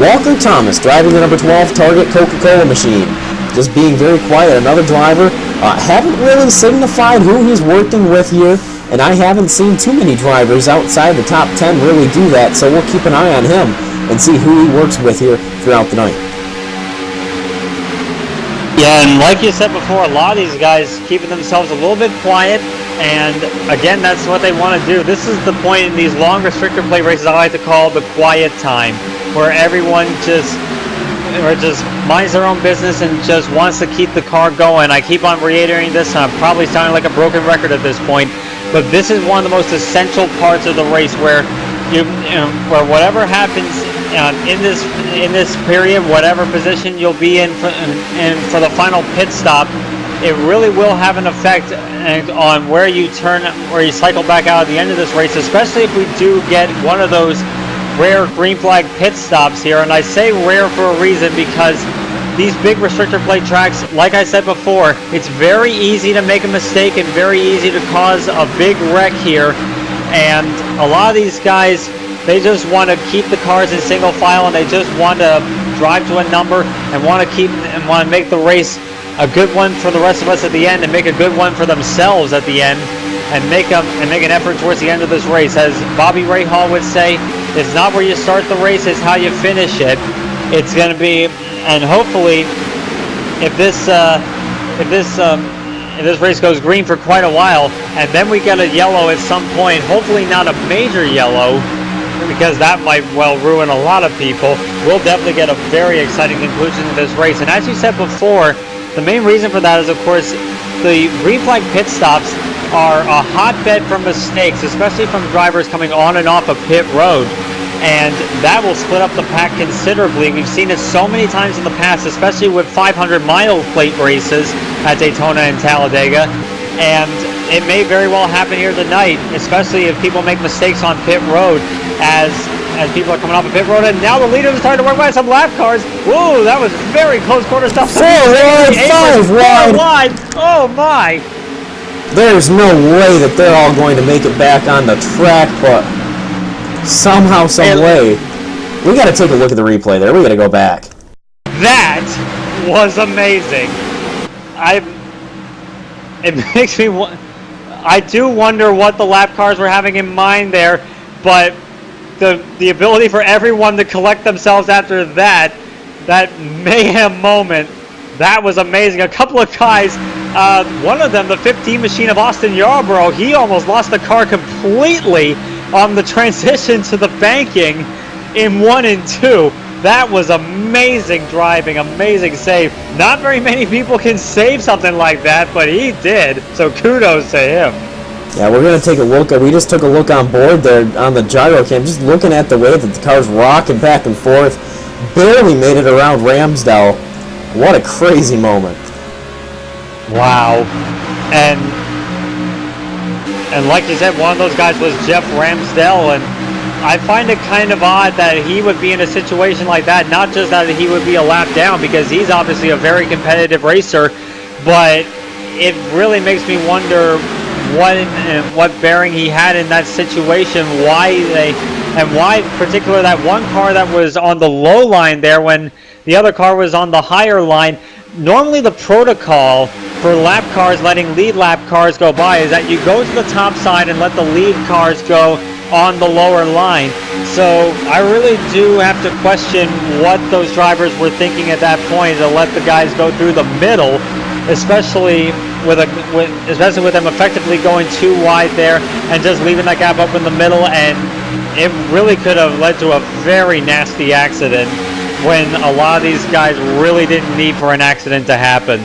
Speaker 3: Walker Thomas, driving the number 12 Target Coca-Cola machine. Just being very quiet, another driver. Haven't really signified who he's working with here and I haven't seen too many drivers outside the top 10 really do that, so we'll keep an eye on him and see who he works with here throughout the night.
Speaker 4: Yeah, and like you said before, a lot of these guys keeping themselves a little bit quiet, and again, that's what they want to do. This is the point in these long restrictor plate races I like to call the quiet time, where everyone just minds their own business and just wants to keep the car going. I keep on reiterating this, and I'm probably sounding like a broken record at this point, but this is one of the most essential parts of the race where where whatever happens in this period, whatever position you'll be in for the final pit stop, it really will have an effect on where you cycle back out at the end of this race, especially if we do get one of those rare green flag pit stops here. And I say rare for a reason, because these big restrictor plate tracks, like I said before, it's very easy to make a mistake and very easy to cause a big wreck here. And a lot of these guys, they just want to keep the cars in single file, and they just want to drive to a number and want to make the race a good one for the rest of us at the end, and make a good one for themselves at the end, and make an effort towards the end of this race. As Bobby Rahal would say, it's not where you start the race, it's how you finish it. It's going to be, and hopefully, if this race goes green for quite a while, and then we get a yellow at some point, hopefully not a major yellow, because that might well ruin a lot of people, we'll definitely get a very exciting conclusion to this race. And as you said before, the main reason for that is, of course, the green flag pit stops are a hotbed for mistakes, especially from drivers coming on and off a pit road. And that will split up the pack considerably. We've seen it so many times in the past, especially with 500-mile plate races at Daytona and Talladega. And it may very well happen here tonight, especially if people make mistakes on pit road as people are coming off a pit road. And now the leaders are starting to work by some lap cars. Whoa, that was very close quarter stuff.
Speaker 3: 4 wide, 5 wide.
Speaker 4: Oh my!
Speaker 3: There's no way that they're all going to make it back on the track, but somehow, some way, we got to take a look at the replay there. We got to go back.
Speaker 4: That was amazing. It makes me. I do wonder what the lap cars were having in mind there, but the ability for everyone to collect themselves after that mayhem moment, that was amazing. A couple of guys, one of them, the 15 machine of Austin Yarborough, he almost lost the car completely on the transition to the banking in 1 and 2. That was amazing driving, amazing save. Not very many people can save something like that, but he did, so kudos to him.
Speaker 3: Yeah, we're going to take a look. We just took a look on board there on the gyro cam, just looking at the way that the car's rocking back and forth. Barely made it around Ramsdell. What a crazy moment.
Speaker 4: Wow. And like you said, one of those guys was Jeff Ramsdell, and I find it kind of odd that he would be in a situation like that. Not just that he would be a lap down, because he's obviously a very competitive racer, but it really makes me wonder what bearing he had in that situation, why particularly that one car that was on the low line there when the other car was on the higher line. Normally the protocol for lap cars letting lead lap cars go by is that you go to the top side and let the lead cars go on the lower line. So I really do have to question what those drivers were thinking at that point, to let the guys go through the middle, especially with them effectively going too wide there and just leaving that gap up in the middle. And it really could have led to a very nasty accident when a lot of these guys really didn't need for an accident to happen.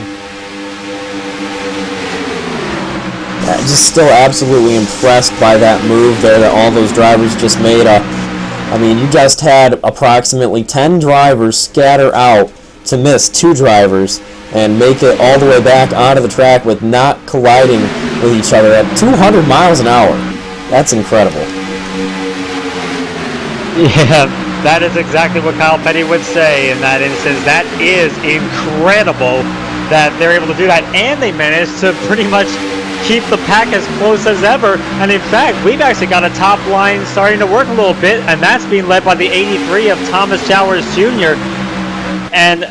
Speaker 3: Just still absolutely impressed by that move there that all those drivers just made. I mean, you just had approximately 10 drivers scatter out to miss 2 drivers and make it all the way back onto the track with not colliding with each other at 200 miles an hour. That's incredible.
Speaker 4: Yeah, that is exactly what Kyle Petty would say in that instance. That is incredible that they're able to do that, and they managed to pretty much keep the pack as close as ever. And in fact, we've actually got a top line starting to work a little bit, and that's being led by the 83 of Thomas Showers Jr. And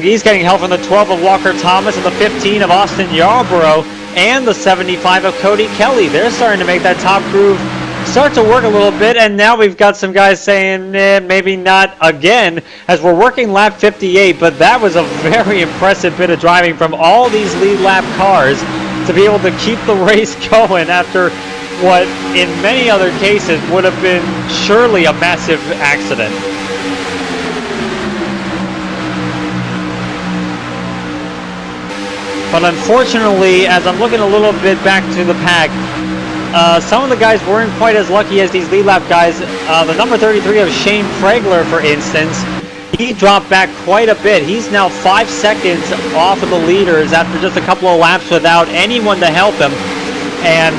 Speaker 4: he's getting help from the 12 of Walker Thomas and the 15 of Austin Yarborough. and the 75 of Cody Kelly. They're starting to make that top groove start to work a little bit, and now we've got some guys saying maybe not again as we're working lap 58, but that was a very impressive bit of driving from all these lead lap cars to be able to keep the race going after what in many other cases would have been surely a massive accident. But unfortunately, as I'm looking a little bit back to the pack, some of the guys weren't quite as lucky as these lead lap guys. The number 33 of Shane Fragler, for instance, he dropped back quite a bit. He's now 5 seconds off of the leaders after just a couple of laps without anyone to help him. And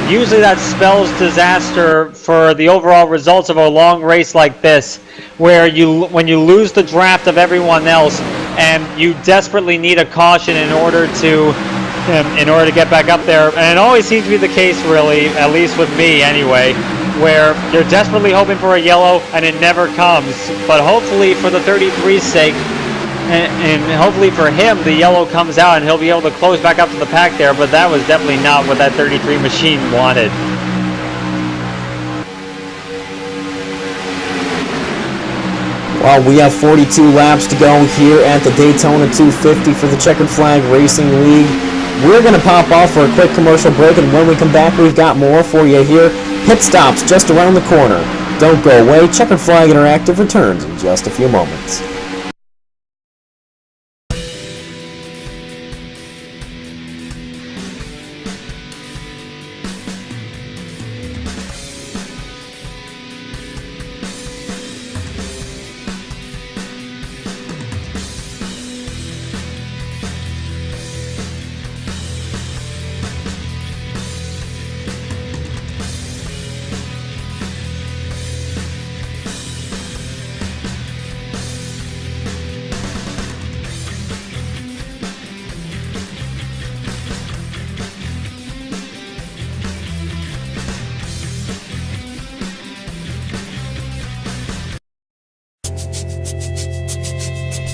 Speaker 4: usually that spells disaster for the overall results of a long race like this, where when you lose the draft of everyone else and you desperately need a caution in order to get back up there. And it always seems to be the case, really, at least with me anyway, where you're desperately hoping for a yellow and it never comes. But hopefully for the 33's sake, and hopefully for him, the yellow comes out and he'll be able to close back up to the pack there. But that was definitely not what that 33 machine wanted.
Speaker 3: Well, we have 42 laps to go here at the Daytona 250 for the Checkered Flag Racing League. We're going to pop off for a quick commercial break, and when we come back, we've got more for you here. Pit stops just around the corner. Don't go away. Checkered Flag Interactive returns in just a few moments.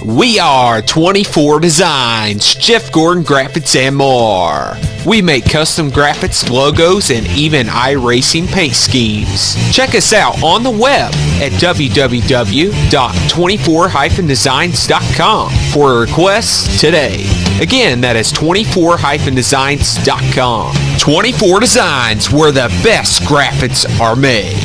Speaker 6: We are 24 Designs, Jeff Gordon Graphics and more. We make custom graphics, logos, and even iRacing paint schemes. Check us out on the web at www.24-designs.com for requests today. Again, that is 24-designs.com. 24 Designs, where the best graphics are made.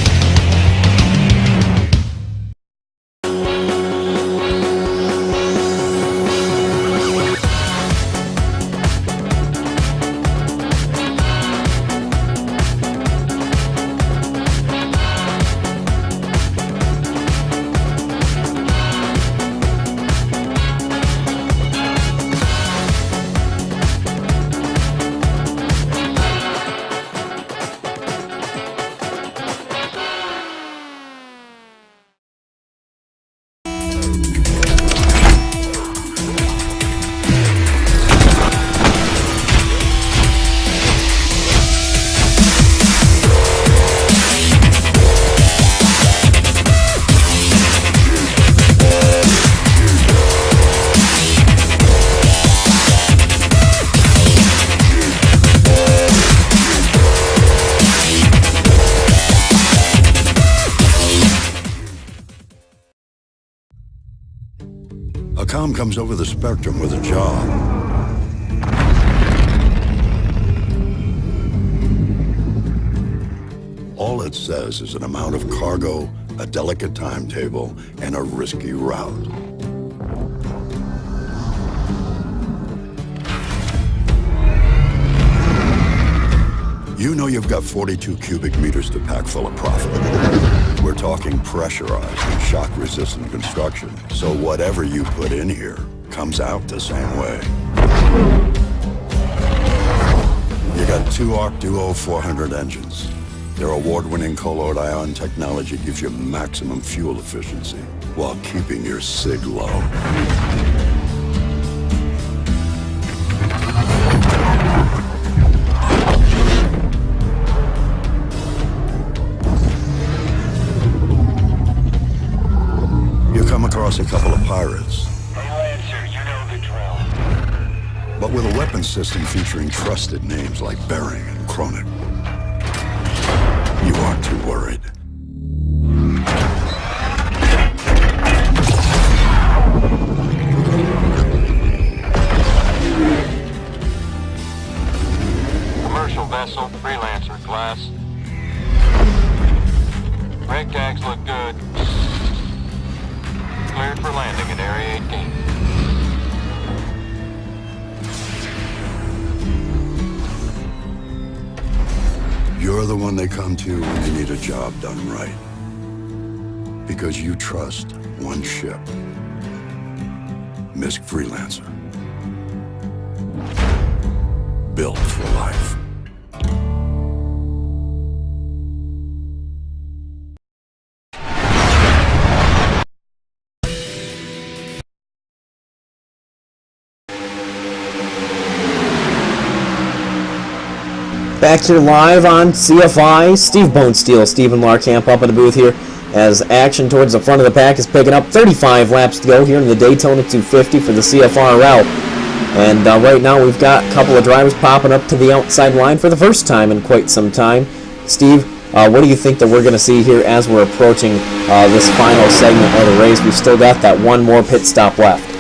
Speaker 7: A comm comes over the spectrum with a job. All it says is an amount of cargo, a delicate timetable, and a risky route. You know you've got 42 cubic meters to pack full of profit. We're talking pressurized and shock-resistant construction, so whatever you put in here comes out the same way. You got two Arc Duo 400 engines. Their award-winning colloid ion technology gives you maximum fuel efficiency while keeping your sig low. You come across a couple of pirates.
Speaker 8: Hey, Lancer, you know the drill.
Speaker 7: but with a weapon system featuring trusted names like Bering and Kronik. You aren't too worried.
Speaker 8: Commercial vessel, Freelancer class. Red tags look good. Cleared for landing at Area 18.
Speaker 7: You're the one they come to when they need a job done right. Because you trust one ship. Misk Freelancer. Built for life.
Speaker 3: Back here live on CFI, Steve Bonesteel, Stephen Larkamp up in the booth here as action towards the front of the pack is picking up. 35 laps to go here in the Daytona 250 for the CFRL. And right now we've got a couple of drivers popping up to the outside line for the first time in quite some time. Steve, what do you think that we're going to see here as we're approaching this final segment of the race? We've still got that one more pit stop left.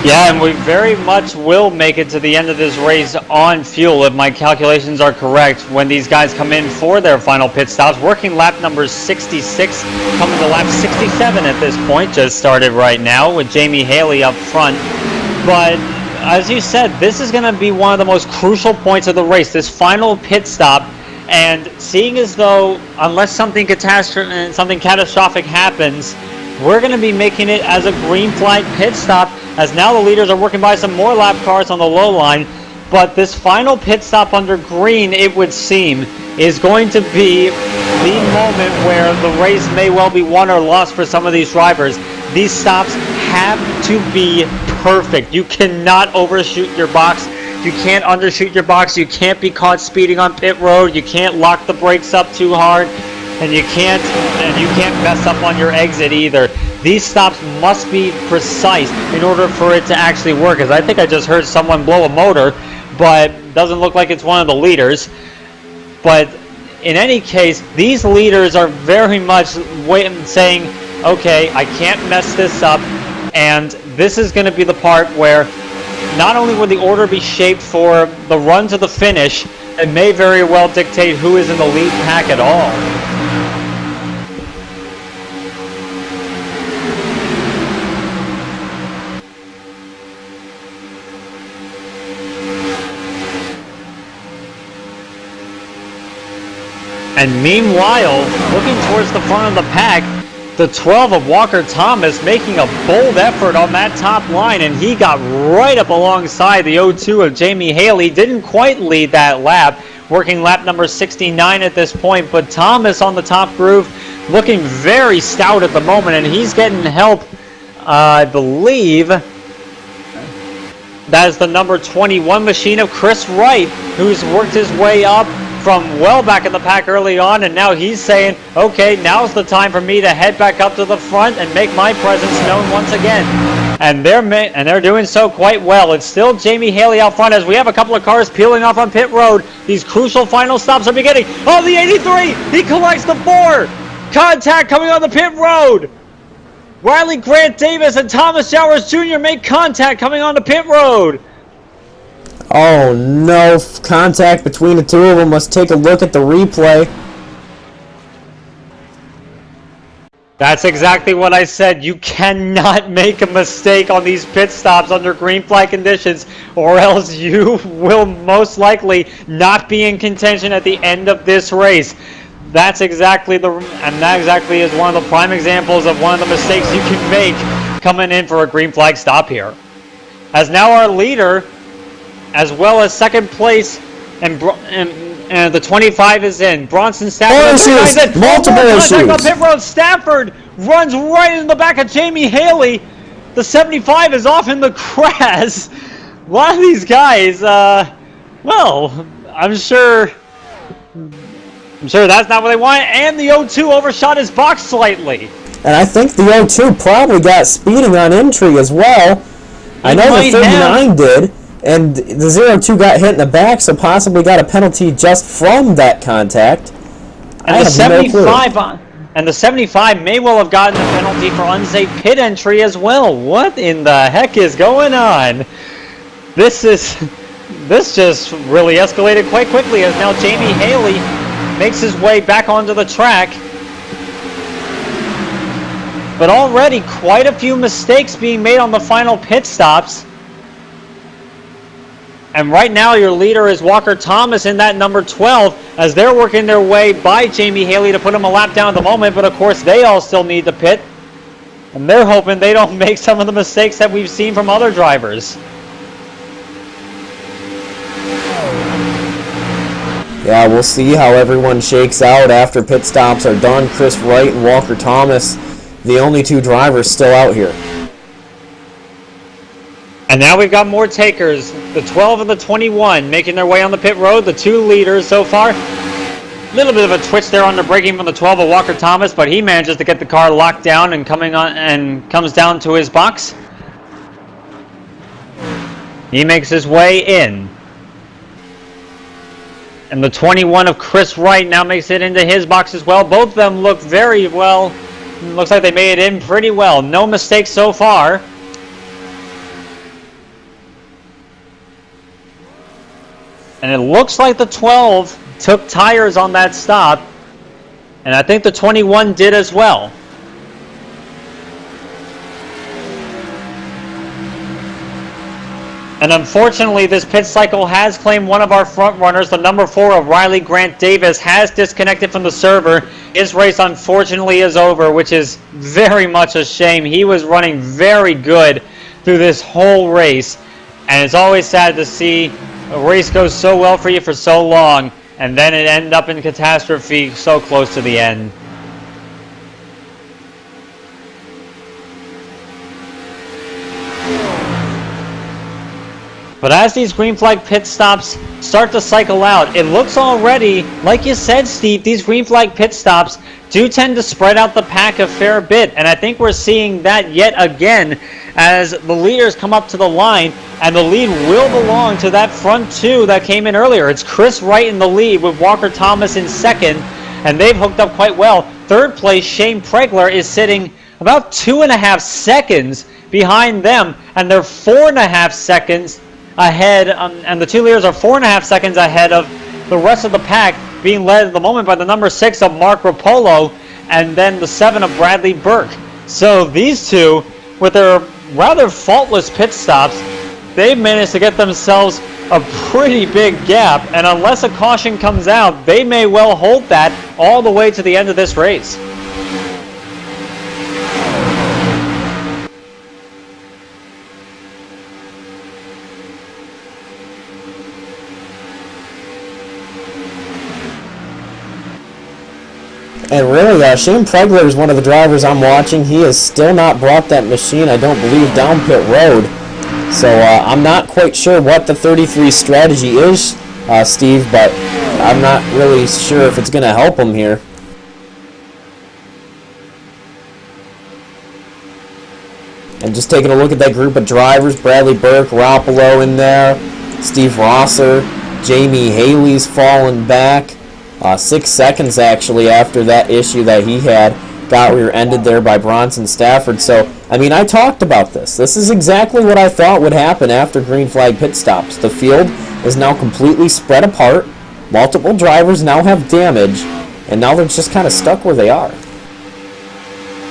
Speaker 4: Yeah, and we very much will make it to the end of this race on fuel if my calculations are correct when these guys come in for their final pit stops. Working lap number 66, coming to lap 67 at this point, just started right now with Jamie Haley up front. But as you said, this is going to be one of the most crucial points of the race, this final pit stop. And seeing as though, unless something catastrophic happens, we're going to be making it as a green flag pit stop, as now the leaders are working by some more lap cars on the low line. But this final pit stop under green, it would seem, is going to be the moment where the race may well be won or lost for some of these drivers. These stops have to be perfect. You cannot overshoot your box. You can't undershoot your box. You can't be caught speeding on pit road. You can't lock the brakes up too hard. And you can't mess up on your exit either. These stops must be precise in order for it to actually work. As I think I just heard someone blow a motor, but doesn't look like it's one of the leaders. But in any case, these leaders are very much saying, okay, I can't mess this up, and this is going to be the part where not only will the order be shaped for the run to the finish, it may very well dictate who is in the lead pack at all. And meanwhile, looking towards the front of the pack, the 12 of Walker Thomas making a bold effort on that top line, and he got right up alongside the 02 of Jamie Haley. Didn't quite lead that lap, working lap number 69 at this point, but Thomas on the top groove looking very stout at the moment, and he's getting help, I believe. That is the number 21 machine of Chris Wright, who's worked his way up from well back in the pack early on, and now he's saying, okay, now's the time for me to head back up to the front and make my presence known once again. And they're doing so quite well. It's still Jamie Haley out front as we have a couple of cars peeling off on pit road. These crucial final stops are beginning. Oh, the 83! He collects the 4! Contact coming on the pit road! Riley Grant Davis and Thomas Showers Jr. make contact coming on the pit road.
Speaker 3: Oh no, contact between the two of them. Let's take a look at the replay.
Speaker 4: That's exactly what I said. You cannot make a mistake on these pit stops under green flag conditions, or else you will most likely not be in contention at the end of this race. That exactly is one of the prime examples of one of the mistakes you can make coming in for a green flag stop here. As now our leader, as well as second place, and the 25 is in. Bronson Stafford.
Speaker 3: Multiple issues.
Speaker 4: On pit road. Stafford runs right in the back of Jamie Haley. The 75 is off in the grass. A lot of these guys, well, I'm sure that's not what they want. And the 02 overshot his box slightly.
Speaker 3: And I think the 02 probably got speeding on entry as well. I know the 39 did, and the 02 got hit in the back, so possibly got a penalty just from that contact.
Speaker 4: And the 75 may well have gotten a penalty for unsafe pit entry as well. What in the heck is going on? This just really escalated quite quickly as now Jamie Haley makes his way back onto the track. But already quite a few mistakes being made on the final pit stops. And right now your leader is Walker Thomas in that number 12 as they're working their way by Jamie Haley to put him a lap down at the moment. But of course they all still need the pit. And they're hoping they don't make some of the mistakes that we've seen from other drivers.
Speaker 3: Yeah, we'll see how everyone shakes out after pit stops are done. Chris Wright and Walker Thomas, the only two drivers still out here.
Speaker 4: And now we've got more takers. The 12 and the 21 making their way on the pit road. The two leaders so far. A little bit of a twitch there on the braking from the 12 of Walker Thomas, but he manages to get the car locked down and comes down to his box. He makes his way in. And the 21 of Chris Wright now makes it into his box as well. Both of them look very well. Looks like they made it in pretty well. No mistakes so far. And it looks like the 12 took tires on that stop. And I think the 21 did as well. And unfortunately, this pit cycle has claimed one of our front runners. The number 4 of Riley Grant Davis has disconnected from the server. His race, unfortunately, is over, which is very much a shame. He was running very good through this whole race. And it's always sad to see a race go so well for you for so long, and then it end up in catastrophe so close to the end. But as these green flag pit stops start to cycle out, it looks already, like you said, Steve, these green flag pit stops do tend to spread out the pack a fair bit. And I think we're seeing that yet again as the leaders come up to the line, and the lead will belong to that front two that came in earlier. It's Chris Wright in the lead with Walker Thomas in second, and they've hooked up quite well. Third place, Shane Pregler is sitting about 2.5 seconds behind them, and they're 4.5 seconds ahead, and the two leaders are 4.5 seconds ahead of the rest of the pack, being led at the moment by the number 6 of Mark Rapolo and then the 7 of Bradley Burke. So these two, with their rather faultless pit stops, they've managed to get themselves a pretty big gap, and unless a caution comes out, they may well hold that all the way to the end of this race.
Speaker 3: And really, Shane Pregler is one of the drivers I'm watching. He has still not brought that machine, I don't believe, down pit road. So I'm not quite sure what the 33 strategy is, Steve, but I'm not really sure if it's going to help him here. And just taking a look at that group of drivers, Bradley Burke, Rapolo in there, Steve Rosser, Jamie Haley's fallen back. 6 seconds actually after that issue that he had, got rear-ended there by Bronson Stafford. So, I mean, I talked about this. This is exactly what I thought would happen after green flag pit stops. The field is now completely spread apart. Multiple drivers now have damage, and now they're just kind of stuck where they are.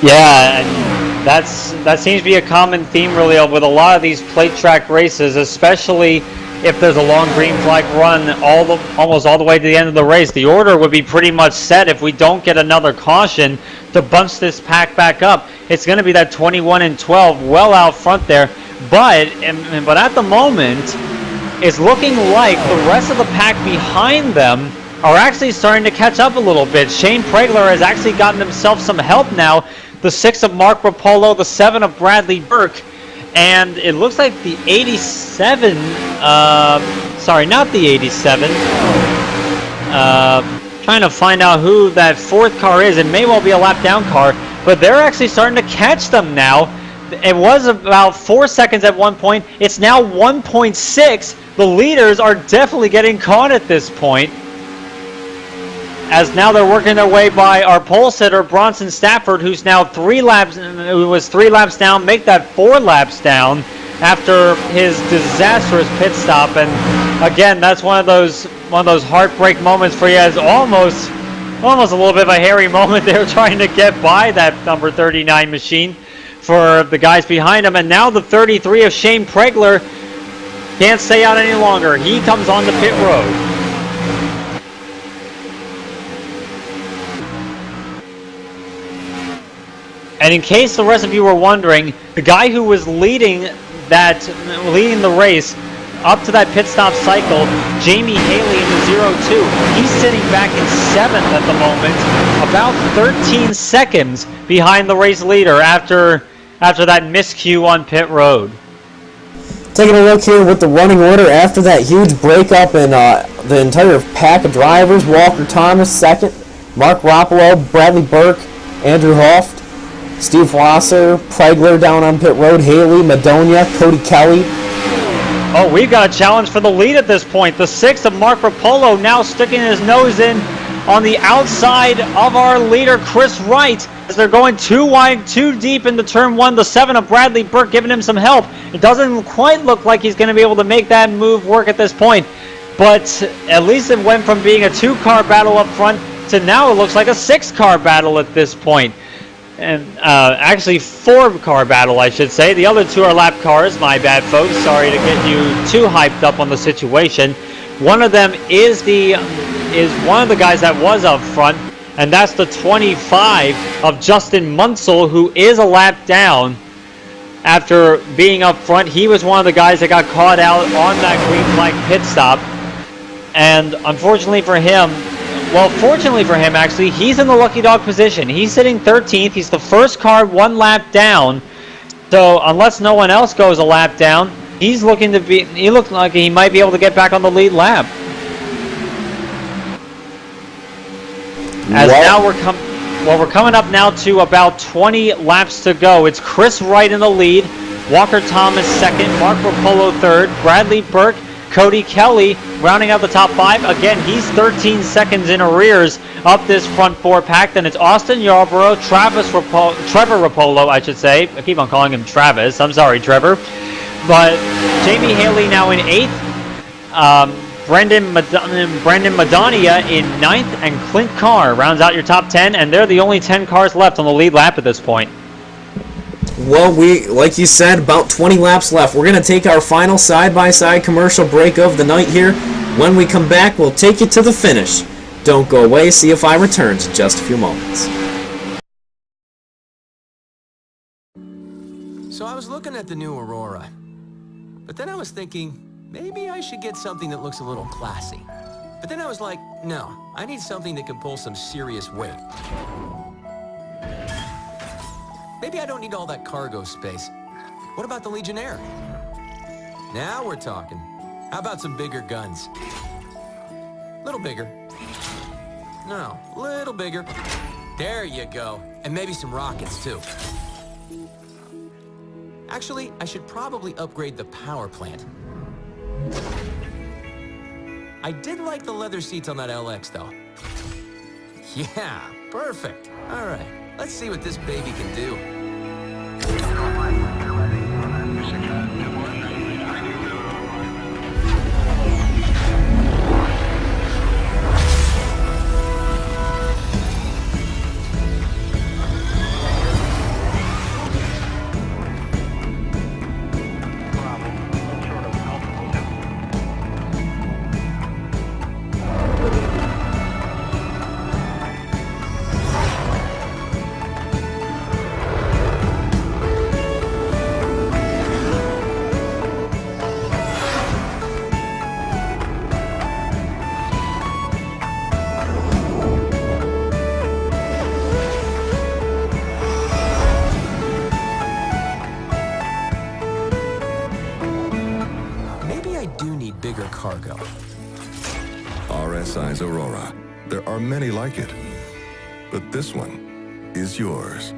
Speaker 4: Yeah, and that seems to be a common theme really with a lot of these plate track races, especially if there's a long green flag run almost all the way to the end of the race. The order would be pretty much set if we don't get another caution to bunch this pack back up. It's going to be that 21 and 12 well out front there. But at the moment, it's looking like the rest of the pack behind them are actually starting to catch up a little bit. Shane Pregler has actually gotten himself some help now. The 6 of Mark Rapolo, the 7 of Bradley Burke, and it looks like the 87, sorry, not the 87, trying to find out who that fourth car is. It may well be a lap down car, but they're actually starting to catch them now. It was about 4 seconds at one point. It's now 1.6. The leaders are definitely getting caught at this point, as now they're working their way by our pole sitter, Bronson Stafford, who's now 3 laps, who was 3 laps down, make that 4 laps down after his disastrous pit stop. And again, that's one of those heartbreak moments for you. As almost a little bit of a hairy moment there, trying to get by that number 39 machine for the guys behind him. And now the 33 of Shane Pregler can't stay out any longer. He comes on the pit road. And in case the rest of you were wondering, the guy who was leading the race up to that pit stop cycle, Jamie Haley in the 02, he's sitting back in 7th at the moment, about 13 seconds behind the race leader after that miscue on pit road.
Speaker 3: Taking a look here with the running order after that huge breakup in the entire pack of drivers. Walker Thomas second, Mark Roppolo, Bradley Burke, Andrew Hoft, Steve Wasser, Pregler down on pit road, Haley, Madonia, Cody Kelly.
Speaker 4: Oh, we've got a challenge for the lead at this point. The 6th of Mark Rapolo now sticking his nose in on the outside of our leader, Chris Wright, as they're going too wide, too deep into turn 1. The 7 of Bradley Burke giving him some help. It doesn't quite look like he's going to be able to make that move work at this point, but at least it went from being a 2-car battle up front to now it looks like a 6-car battle at this point. And actually 4-car battle, I should say. The other 2 are lap cars. My bad, folks. Sorry to get you too hyped up on the situation. One of them is one of the guys that was up front, and that's the 25 of Justin Munsell, who is a lap down after being up front. He was one of the guys that got caught out on that green flag pit stop, and unfortunately for him, well, fortunately for him, actually, he's in the lucky dog position. He's sitting 13th. He's the first car 1 lap down. So unless no one else goes a lap down, he looks like he might be able to get back on the lead lap. As now we're coming up now to about 20 laps to go. It's Chris Wright in the lead, Walker Thomas second, Mark Rapolo third, Bradley Burke, Cody Kelly rounding out the top 5. Again, he's 13 seconds in arrears up this front 4 pack. Then it's Austin Yarborough, Trevor Rapolo, I should say. I keep on calling him Travis. I'm sorry, Trevor. But Jamie Haley now in 8th. Brendan Madonia in 9th. And Clint Carr rounds out your top 10. And they're the only 10 cars left on the lead lap at this point.
Speaker 3: Well, like you said, about 20 laps left. We're going to take our final side-by-side commercial break of the night here. When we come back, we'll take you to the finish. Don't go away. CFI returns in just a few moments.
Speaker 1: So I was looking at the new Aurora, but then I was thinking, maybe I should get something that looks a little classy. But then I was like, no, I need something that can pull some serious weight. Maybe I don't need all that cargo space. What about the Legionnaire? Now we're talking. How about some bigger guns? Little bigger. No, little bigger. There you go. And maybe some rockets, too. Actually, I should probably upgrade the power plant. I did like the leather seats on that LX, though. Yeah, perfect. All right. Let's see what this baby can do. Bigger cargo.
Speaker 2: RSI's Aurora. There are many like it, but this one is yours.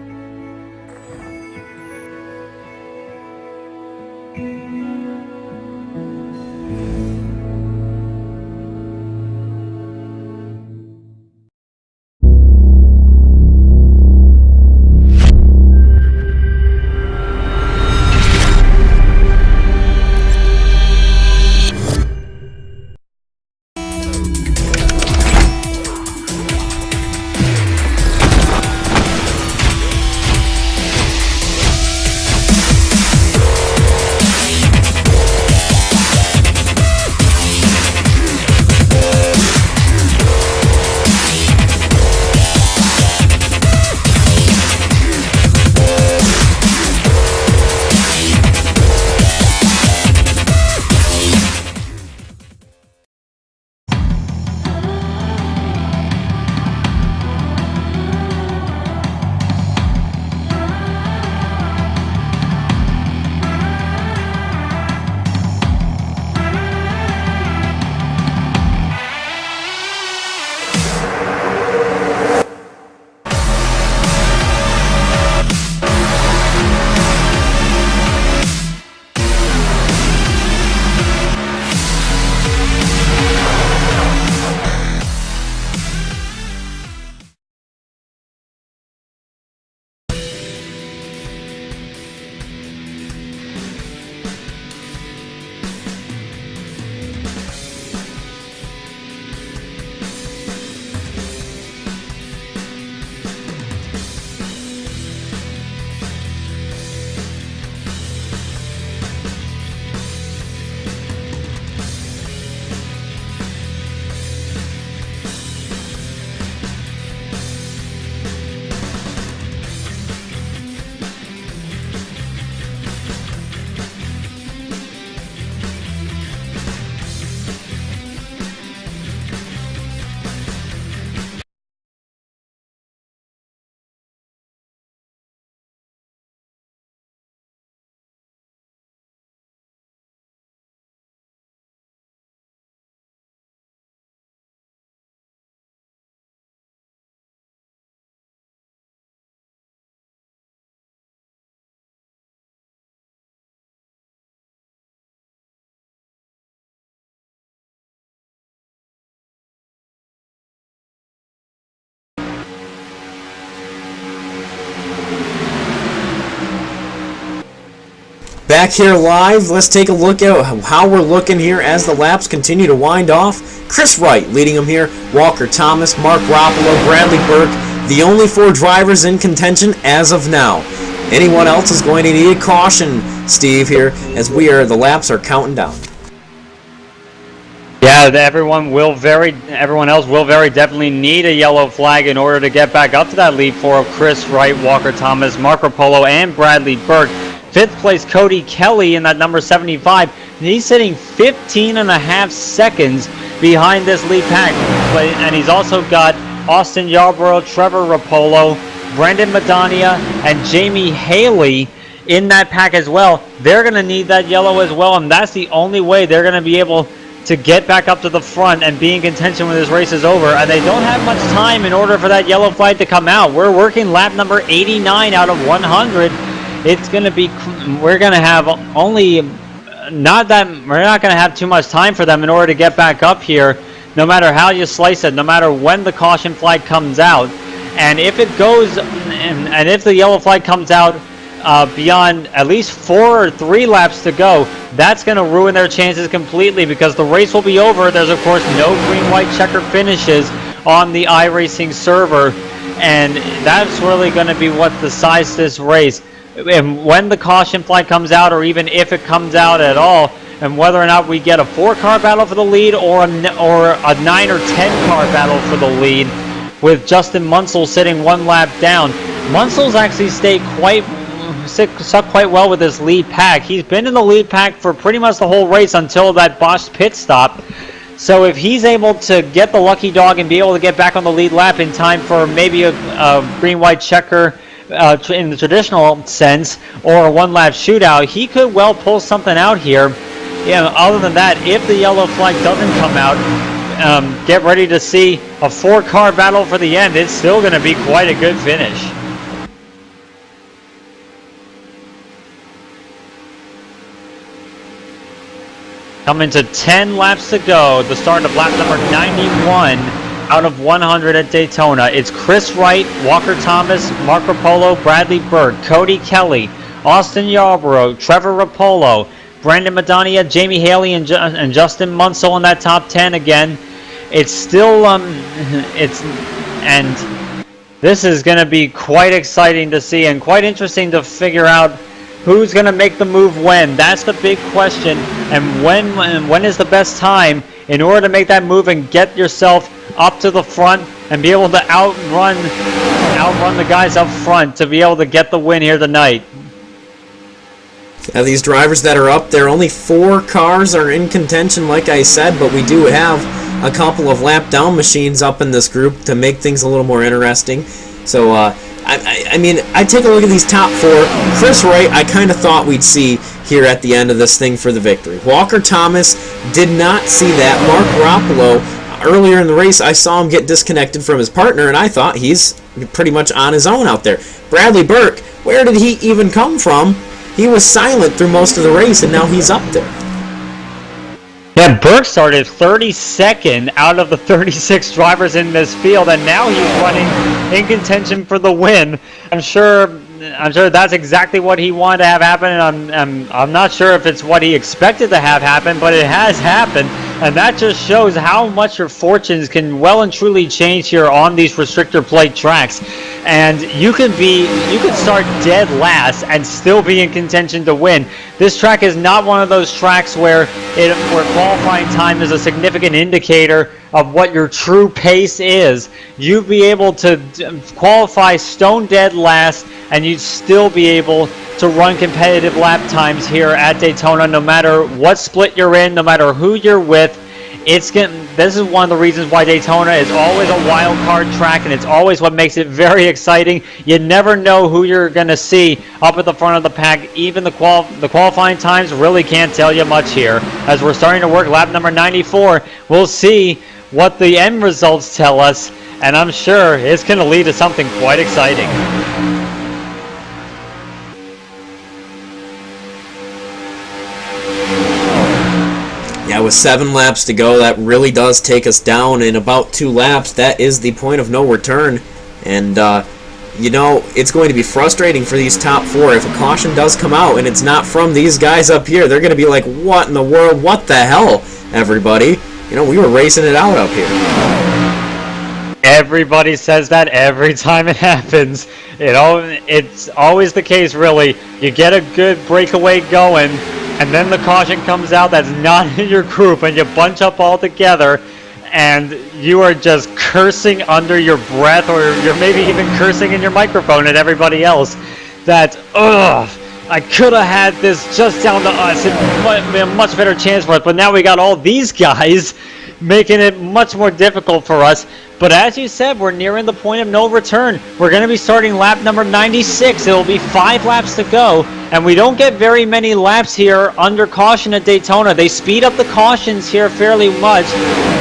Speaker 3: Back here live, let's take a look at how we're looking here as the laps continue to wind off. Chris Wright leading them here, Walker Thomas, Mark Roppolo, Bradley Burke, the only 4 drivers in contention as of now. Anyone else is going to need a caution, Steve, here, as the laps are counting down.
Speaker 4: Yeah, everyone else will very definitely need a yellow flag in order to get back up to that lead 4 of Chris Wright, Walker Thomas, Mark Roppolo, and Bradley Burke. 5th place Cody Kelly in that number 75. He's sitting 15.5 seconds behind this lead pack. And he's also got Austin Yarborough, Trevor Roppolo, Brendan Madania, and Jamie Haley in that pack as well. They're going to need that yellow as well, and that's the only way they're going to be able to get back up to the front and be in contention when this race is over. And they don't have much time in order for that yellow flag to come out. We're working lap number 89 out of 100. It's going to be, we're going to have only, we're not going to have too much time for them in order to get back up here, no matter how you slice it, no matter when the caution flag comes out. And if it goes, and if the yellow flag comes out beyond at least 4 or 3 laps to go, that's going to ruin their chances completely, because the race will be over. There's, of course, no green-white checker finishes on the iRacing server, and that's really going to be what decides this race. And when the caution flag comes out, or even if it comes out at all, and whether or not we get a 4-car battle for the lead or a 9 or 10-car battle for the lead, with Justin Munsell sitting 1 lap down. Munsell's actually stuck quite well with this lead pack. He's been in the lead pack for pretty much the whole race until that botched pit stop. So if he's able to get the lucky dog and be able to get back on the lead lap in time for maybe a green-white checker in the traditional sense, or a 1-lap shootout, he could well pull something out here. Other than that, if the yellow flag doesn't come out, get ready to see a 4-car battle for the end. It's still going to be quite a good finish. Coming to 10 laps to go, the start of lap number 91 out of 100 at Daytona. It's Chris Wright, Walker Thomas, Mark Rapolo, Bradley Burke, Cody Kelly, Austin Yarborough, Trevor Rapolo, Brandon Madania, Jamie Haley, and Justin Munsell in that top 10 again. It's still, and this is going to be quite exciting to see and quite interesting to figure out who's going to make the move when. That's the big question. And when is the best time in order to make that move and get yourself up to the front and be able to outrun the guys up front to be able to get the win here tonight.
Speaker 3: Now these drivers that are up there, only 4 cars are in contention, like I said, but we do have a couple of lap down machines up in this group to make things a little more interesting. So, I mean, I take a look at these top 4. Chris Wright, I kind of thought we'd see here at the end of this thing for the victory. Walker Thomas, did not see that. Mark Rapolo, earlier in the race, I saw him get disconnected from his partner, and I thought he's pretty much on his own out there. Bradley Burke, where did he even come from? He was silent through most of the race, and now he's up there.
Speaker 4: Yeah, Burke started 32nd out of the 36 drivers in this field, and now he's running in contention for the win. I'm sure that's exactly what he wanted to have happen, and I'm not sure if it's what he expected to have happen, but it has happened, and that just shows how much your fortunes can well and truly change here on these restrictor plate tracks. And you can start dead last and still be in contention to win. This track is not one of those tracks where qualifying time is a significant indicator of what your true pace is. You'd be able to qualify stone dead last, and you'd still be able to run competitive lap times here at Daytona, no matter what split you're in, no matter who you're with. This is one of the reasons why Daytona is always a wild card track, and it's always what makes it very exciting. You never know who you're going to see up at the front of the pack. Even the qualifying times really can't tell you much here. As we're starting to work lap number 94, we'll see what the end results tell us, and I'm sure it's going to lead to something quite exciting.
Speaker 3: Yeah, with 7 laps to go, that really does take us down in about 2 laps. That is the point of no return. And, you know, it's going to be frustrating for these top 4. If a caution does come out and it's not from these guys up here, they're going to be like, what in the world? What the hell, everybody? You know, we were racing it out up here.
Speaker 4: Everybody says that every time it happens. It's always the case, really. You get a good breakaway going, and then the caution comes out that's not in your group, and you bunch up all together, and you are just cursing under your breath, or you're maybe even cursing in your microphone at everybody else. That, I could have had this just down to us. It might be a much better chance for us, but now we got all these guys making it much more difficult for us. But as you said, we're nearing the point of no return. We're going to be starting lap number 96. It'll be 5 laps to go, and we don't get very many laps here under caution at Daytona. They speed up the cautions here fairly much,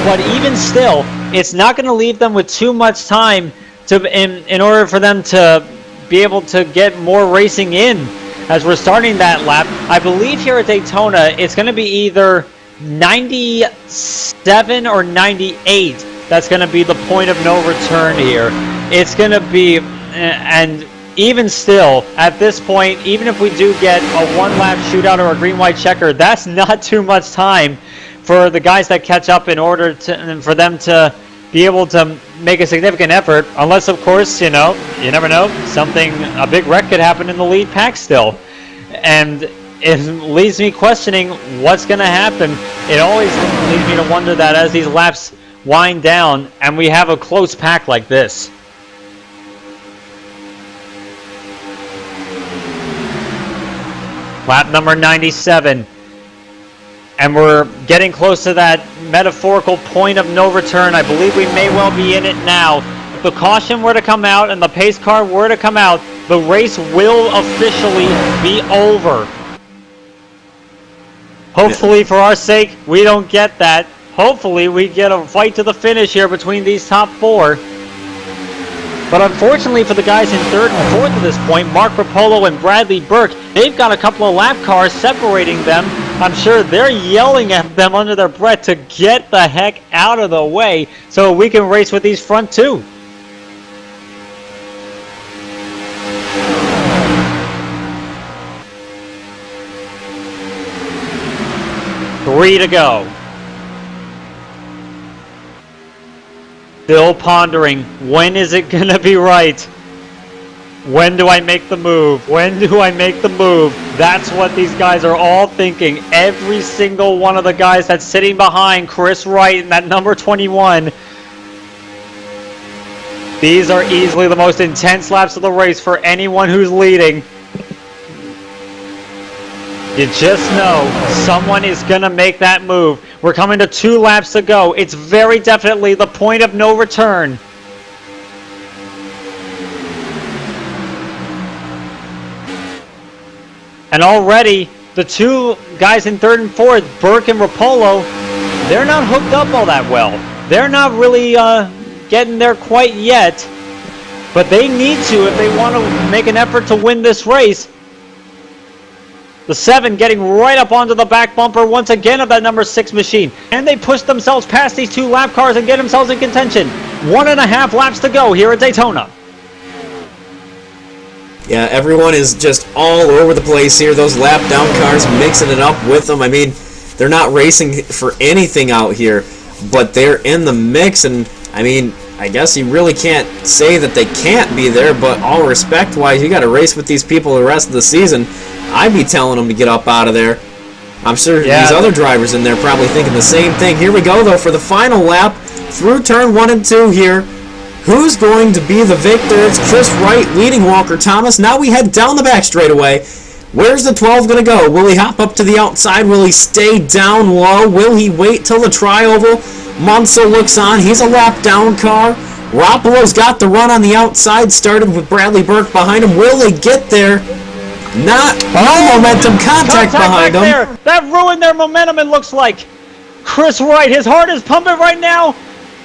Speaker 4: but even still, it's not going to leave them with too much time in order for them to be able to get more racing in. As we're starting that lap, I believe here at Daytona, it's going to be either 97 or 98. That's going to be the point of no return here. It's going to be, and even still, at this point, even if we do get a 1-lap shootout or a green-white checker, that's not too much time for the guys that catch up in order for them to be able to make a significant effort, unless, of course, you never know, a big wreck could happen in the lead pack still. And it leaves me questioning what's going to happen. It always leads me to wonder that as these laps wind down and we have a close pack like this. Lap number 97. And we're getting close to that metaphorical point of no return. I believe we may well be in it now. If the caution were to come out and the pace car were to come out, the race will officially be over. Hopefully, for our sake, we don't get that. Hopefully, we get a fight to the finish here between these top 4. But unfortunately for the guys in 3rd and 4th at this point, Mark Rapolo and Bradley Burke, they've got a couple of lap cars separating them I'm sure they're yelling at them under their breath to get the heck out of the way so we can race with these front two. Three to go. Still pondering, when is it gonna be right? When do I make the move? When do I make the move? That's what these guys are all thinking. Every single one of the guys that's sitting behind Chris Wright in that number 21. These are easily the most intense laps of the race for anyone who's leading. You just know someone is going to make that move. We're coming to 2 laps to go. It's very definitely the point of no return. And already, the 2 guys in 3rd and 4th, Burke and Rapolo, they're not hooked up all that well. They're not really getting there quite yet. But they need to if they want to make an effort to win this race. The 7 getting right up onto the back bumper once again of that number 6 machine. And they push themselves past these 2 lap cars and get themselves in contention. 1.5 laps to go here at Daytona.
Speaker 3: Yeah, everyone is just all over the place here. Those lap down cars mixing it up with them. I mean, they're not racing for anything out here, but they're in the mix. And, I mean, I guess you really can't say that they can't be there, but all respect-wise, you got to race with these people the rest of the season. I'd be telling them to get up out of there. I'm sure these other drivers in there probably thinking the same thing. Here we go, though, for the final lap through turn 1 and 2 here. Who's going to be the victor? It's Chris Wright leading Walker Thomas. Now we head down the back straightaway. Where's the 12 going to go? Will he hop up to the outside? Will he stay down low? Will he wait till the tri-oval? Munsell looks on. He's a lap down car. Rapolo's got the run on the outside. Started with Bradley Burke behind him. Will they get there? No momentum contact behind them.
Speaker 4: There. That ruined their momentum, it looks like. Chris Wright, his heart is pumping right now,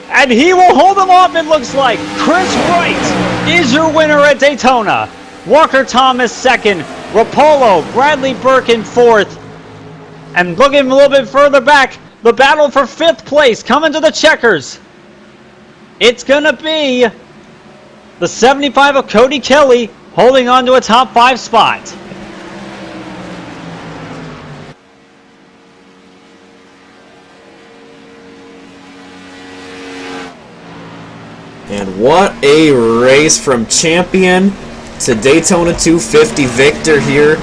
Speaker 4: and he will hold them off, it looks like. Chris Wright is your winner at Daytona. Walker Thomas 2nd. Rapolo, Bradley Burke in 4th. And looking a little bit further back, the battle for 5th place coming to the checkers. It's going to be the 75 of Cody Kelly holding on to a top 5 spot.
Speaker 3: And what a race from champion to Daytona 250 victor here.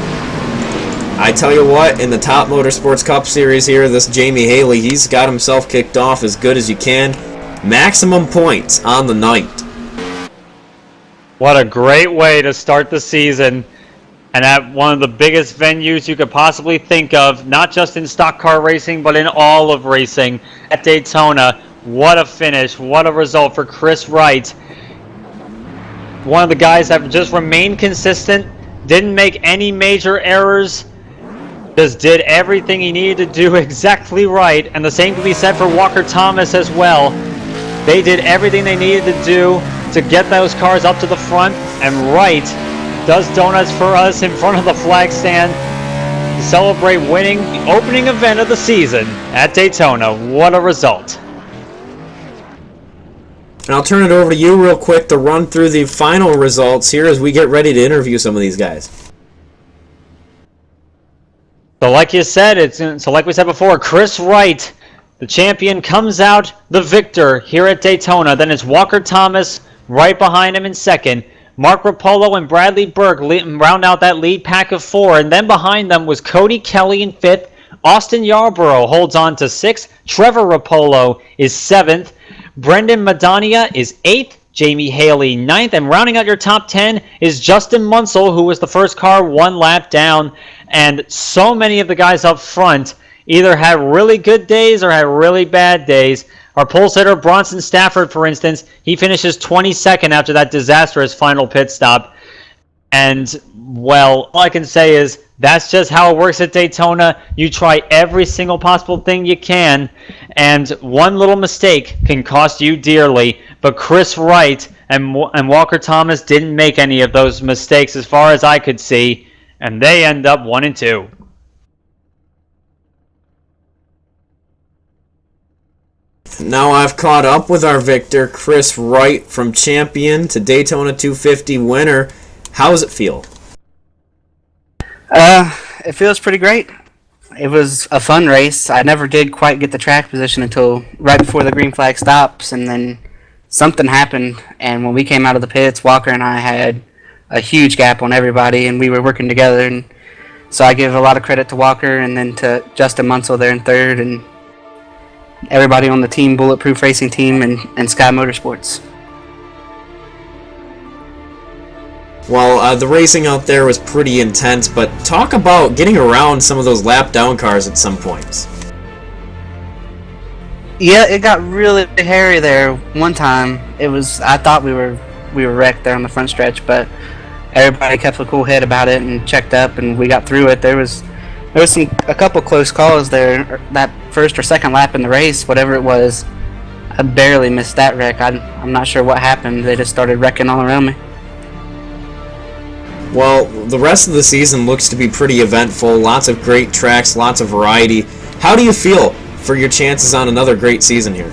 Speaker 3: I tell you what, in the Top Motorsports Cup Series here, this Jamie Haley, he's got himself kicked off as good as you can. Maximum points on the night.
Speaker 4: What a great way to start the season, and at one of the biggest venues you could possibly think of, not just in stock car racing, but in all of racing at Daytona. What a finish, what a result for Chris Wright. One of the guys that just remained consistent, didn't make any major errors, just did everything he needed to do exactly right, and the same can be said for Walker Thomas as well. They did everything they needed to do to get those cars up to the front, and Wright does donuts for us in front of the flag stand to celebrate winning the opening event of the season at Daytona. What a result.
Speaker 3: And I'll turn it over to you real quick to run through the final results here as we get ready to interview some of these guys.
Speaker 4: So like you said, like we said before, Chris Wright, the champion, comes out the victor here at Daytona. Then it's Walker Thomas right behind him in 2nd. Mark Rapolo and Bradley Burke round out that lead pack of 4. And then behind them was Cody Kelly in 5th. Austin Yarborough holds on to 6th. Trevor Rapolo is 7th. Brendan Madania is 8th. Jamie Haley 9th. And rounding out your top 10 is Justin Munsell, who was the first car 1 lap down. And so many of the guys up front either had really good days or had really bad days. Our pole sitter, Bronson Stafford, for instance, he finishes 22nd after that disastrous final pit stop. And, well, all I can say is that's just how it works at Daytona. You try every single possible thing you can, and one little mistake can cost you dearly. But Chris Wright and Walker Thomas didn't make any of those mistakes as far as I could see, and they end up 1 and 2.
Speaker 3: Now I've caught up with our victor, Chris Wright, from champion to Daytona 250 winner. How does it feel?
Speaker 9: It feels pretty great. It was a fun race. I never did quite get the track position until right before the green flag stops, and then something happened, and when we came out of the pits, Walker and I had a huge gap on everybody, and we were working together, and so I give a lot of credit to Walker and then to Justin Munsell there in third, and everybody on the team, Bulletproof Racing team, and Sky Motorsports.
Speaker 3: Well, the racing out there was pretty intense, but talk about getting around some of those lap down cars at some points.
Speaker 9: Yeah, it got really hairy there one time. I thought we were wrecked there on the front stretch, but everybody kept a cool head about it and checked up, and we got through it. There was a couple close calls there. That first or second lap in the race, whatever it was, I barely missed that wreck. I'm not sure what happened. They just started wrecking all around me.
Speaker 3: Well, the rest of the season looks to be pretty eventful. Lots of great tracks, lots of variety. How do you feel for your chances on another great season here?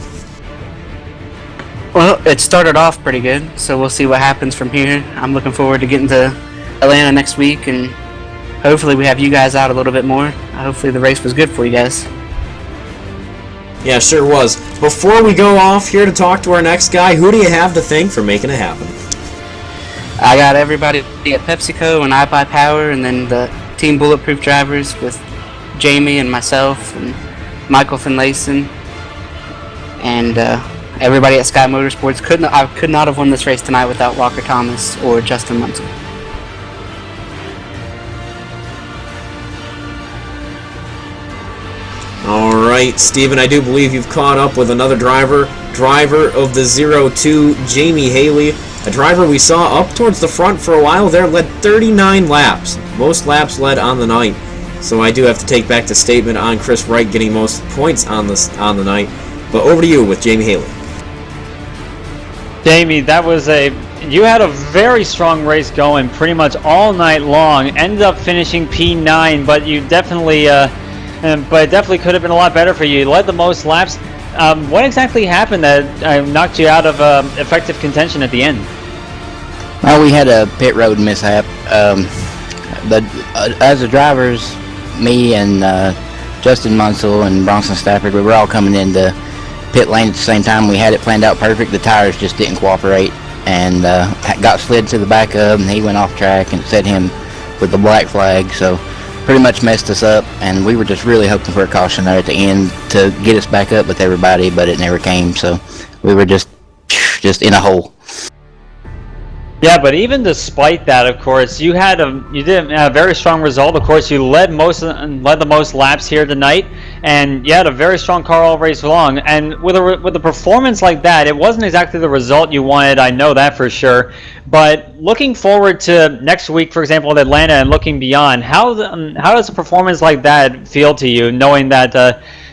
Speaker 9: Well, it started off pretty good, so we'll see what happens from here. I'm looking forward to getting to Atlanta next week, and hopefully we have you guys out a little bit more. Hopefully the race was good for you guys.
Speaker 3: Yeah, sure was. Before we go off here to talk to our next guy, who do you have to thank for making it happen?
Speaker 9: I got everybody at PepsiCo and iBuyPower, and then the Team Bulletproof drivers with Jamie and myself and Michael Finlayson, and everybody at Sky Motorsports. I could not have won this race tonight without Walker Thomas or Justin Munsell.
Speaker 3: All right, Steven, I do believe you've caught up with another driver of the 02, Jamie Haley. A driver we saw up towards the front for a while there, led 39 laps. Most laps led on the night. So I do have to take back the statement on Chris Wright getting most points on the night. But over to you with Jamie Haley.
Speaker 4: Jamie, you had a very strong race going pretty much all night long. Ended up finishing P9, but you definitely could have been a lot better for you. You led the most laps. What exactly happened that knocked you out of effective contention at the end?
Speaker 10: Well, we had a pit road mishap. But as the drivers, me and Justin Munsell and Bronson Stafford, we were all coming into pit lane at the same time. We had it planned out perfect. The tires just didn't cooperate, and got slid to the back of, and he went off track and set him with the black flag. So pretty much messed us up, and we were just really hoping for a caution there at the end to get us back up with everybody, but it never came. So we were just in a hole.
Speaker 4: Yeah, but even despite that, of course, you did a very strong result. Of course, you led the most laps here tonight, and you had a very strong car all race long. And with a performance like that, it wasn't exactly the result you wanted. I know that for sure. But looking forward to next week, for example, at Atlanta, and looking beyond, how does a performance like that feel to you, knowing that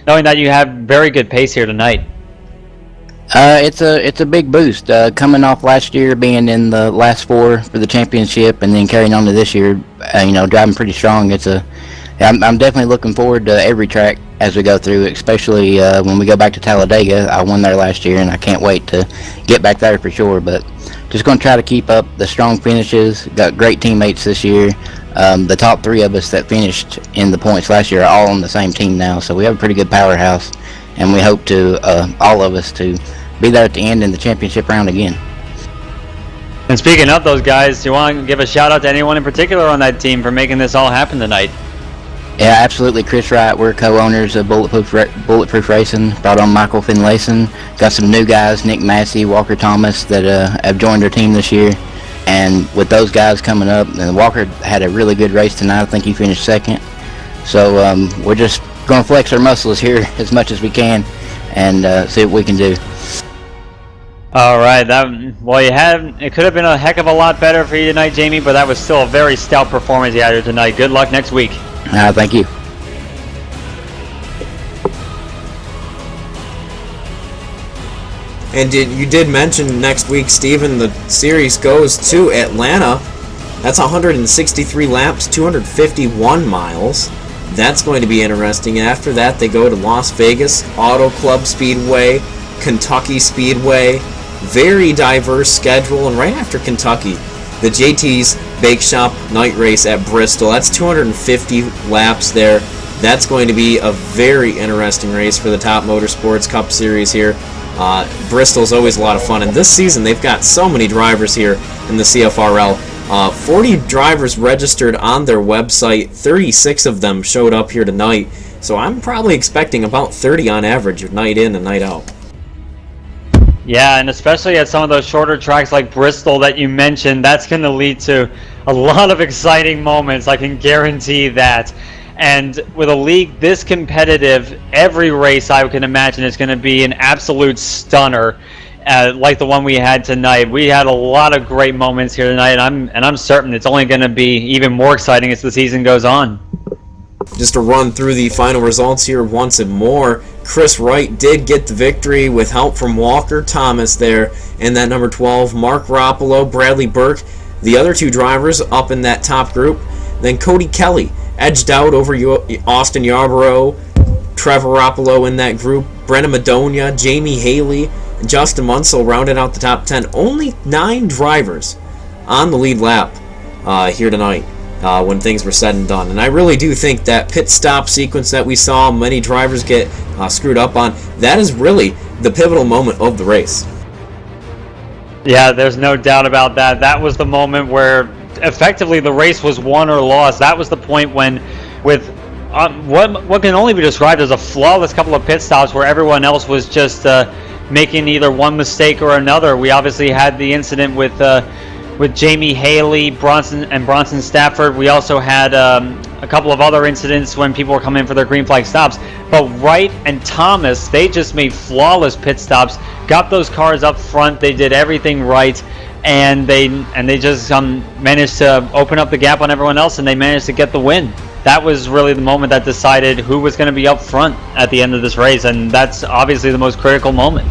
Speaker 4: you have very good pace here tonight?
Speaker 10: It's a big boost. Coming off last year being in the last four for the championship, and then carrying on to this year, driving pretty strong. I'm definitely looking forward to every track as we go through, especially when we go back to Talladega. I won there last year, and I can't wait to get back there for sure. But just going to try to keep up the strong finishes. Got great teammates this year. The top three of us that finished in the points last year are all on the same team now, so we have a pretty good powerhouse, and we hope to all of us to be there at the end in the championship round again.
Speaker 4: And speaking of those guys, do you want to give a shout out to anyone in particular on that team for making this all happen tonight?
Speaker 10: Yeah, absolutely. Chris Wright, we're co-owners of Bulletproof Racing. Brought on Michael Finlayson. Got some new guys, Nick Massey, Walker Thomas, that have joined our team this year. And with those guys coming up, and Walker had a really good race tonight. I think he finished second. So we're just going to flex our muscles here as much as we can and see what we can do.
Speaker 4: All right, it could have been a heck of a lot better for you tonight, Jamie, but that was still a very stout performance you had here tonight. Good luck next week.
Speaker 10: Thank you.
Speaker 3: And you did mention next week, Steven, the series goes to Atlanta. That's 163 laps, 251 miles. That's going to be interesting. And after that, they go to Las Vegas, Auto Club Speedway, Kentucky Speedway. Very diverse schedule, and right after Kentucky, the JT's Bake Shop night race at Bristol. That's 250 laps there. That's going to be a very interesting race for the Top Motorsports Cup Series here. Bristol's always a lot of fun, and this season they've got so many drivers here in the CFRL. 40 drivers registered on their website. 36 of them showed up here tonight, so I'm probably expecting about 30 on average, night in and night out.
Speaker 4: Yeah, and especially at some of those shorter tracks like Bristol that you mentioned, that's going to lead to a lot of exciting moments, I can guarantee that. And with a league this competitive, every race I can imagine is going to be an absolute stunner, like the one we had tonight. We had a lot of great moments here tonight, and I'm certain it's only going to be even more exciting as the season goes on.
Speaker 3: Just to run through the final results here once and more, Chris Wright did get the victory with help from Walker Thomas there, and that number 12, Mark Roppolo, Bradley Burke, the other two drivers up in that top group. Then Cody Kelly edged out over Austin Yarborough, Trevor Roppolo in that group, Brennan Madonia, Jamie Haley, and Justin Munsell rounded out the top 10. Only 9 drivers on the lead lap here tonight when things were said and done. And I really do think that pit stop sequence that we saw many drivers get screwed up on, that is really the pivotal moment of the race.
Speaker 4: Yeah, there's no doubt about that. That was the moment where effectively the race was won or lost. That was the point when, with what can only be described as a flawless couple of pit stops where everyone else was just making either one mistake or another. We obviously had the incident with Jamie Haley, Bronson Stafford. We also had a couple of other incidents when people were coming in for their green flag stops. But Wright and Thomas, they just made flawless pit stops, got those cars up front. They did everything right, and they just managed to open up the gap on everyone else, and they managed to get the win. That was really the moment that decided who was going to be up front at the end of this race, and that's obviously the most critical moment.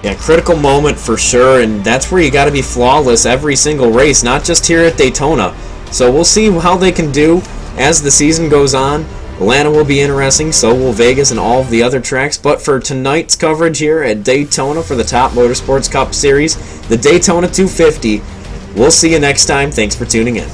Speaker 3: Yeah, critical moment for sure, and that's where you got to be flawless every single race, not just here at Daytona. So we'll see how they can do as the season goes on. Atlanta will be interesting, so will Vegas and all of the other tracks. But for tonight's coverage here at Daytona for the Top Motorsports Cup Series, the Daytona 250, we'll see you next time. Thanks for tuning in.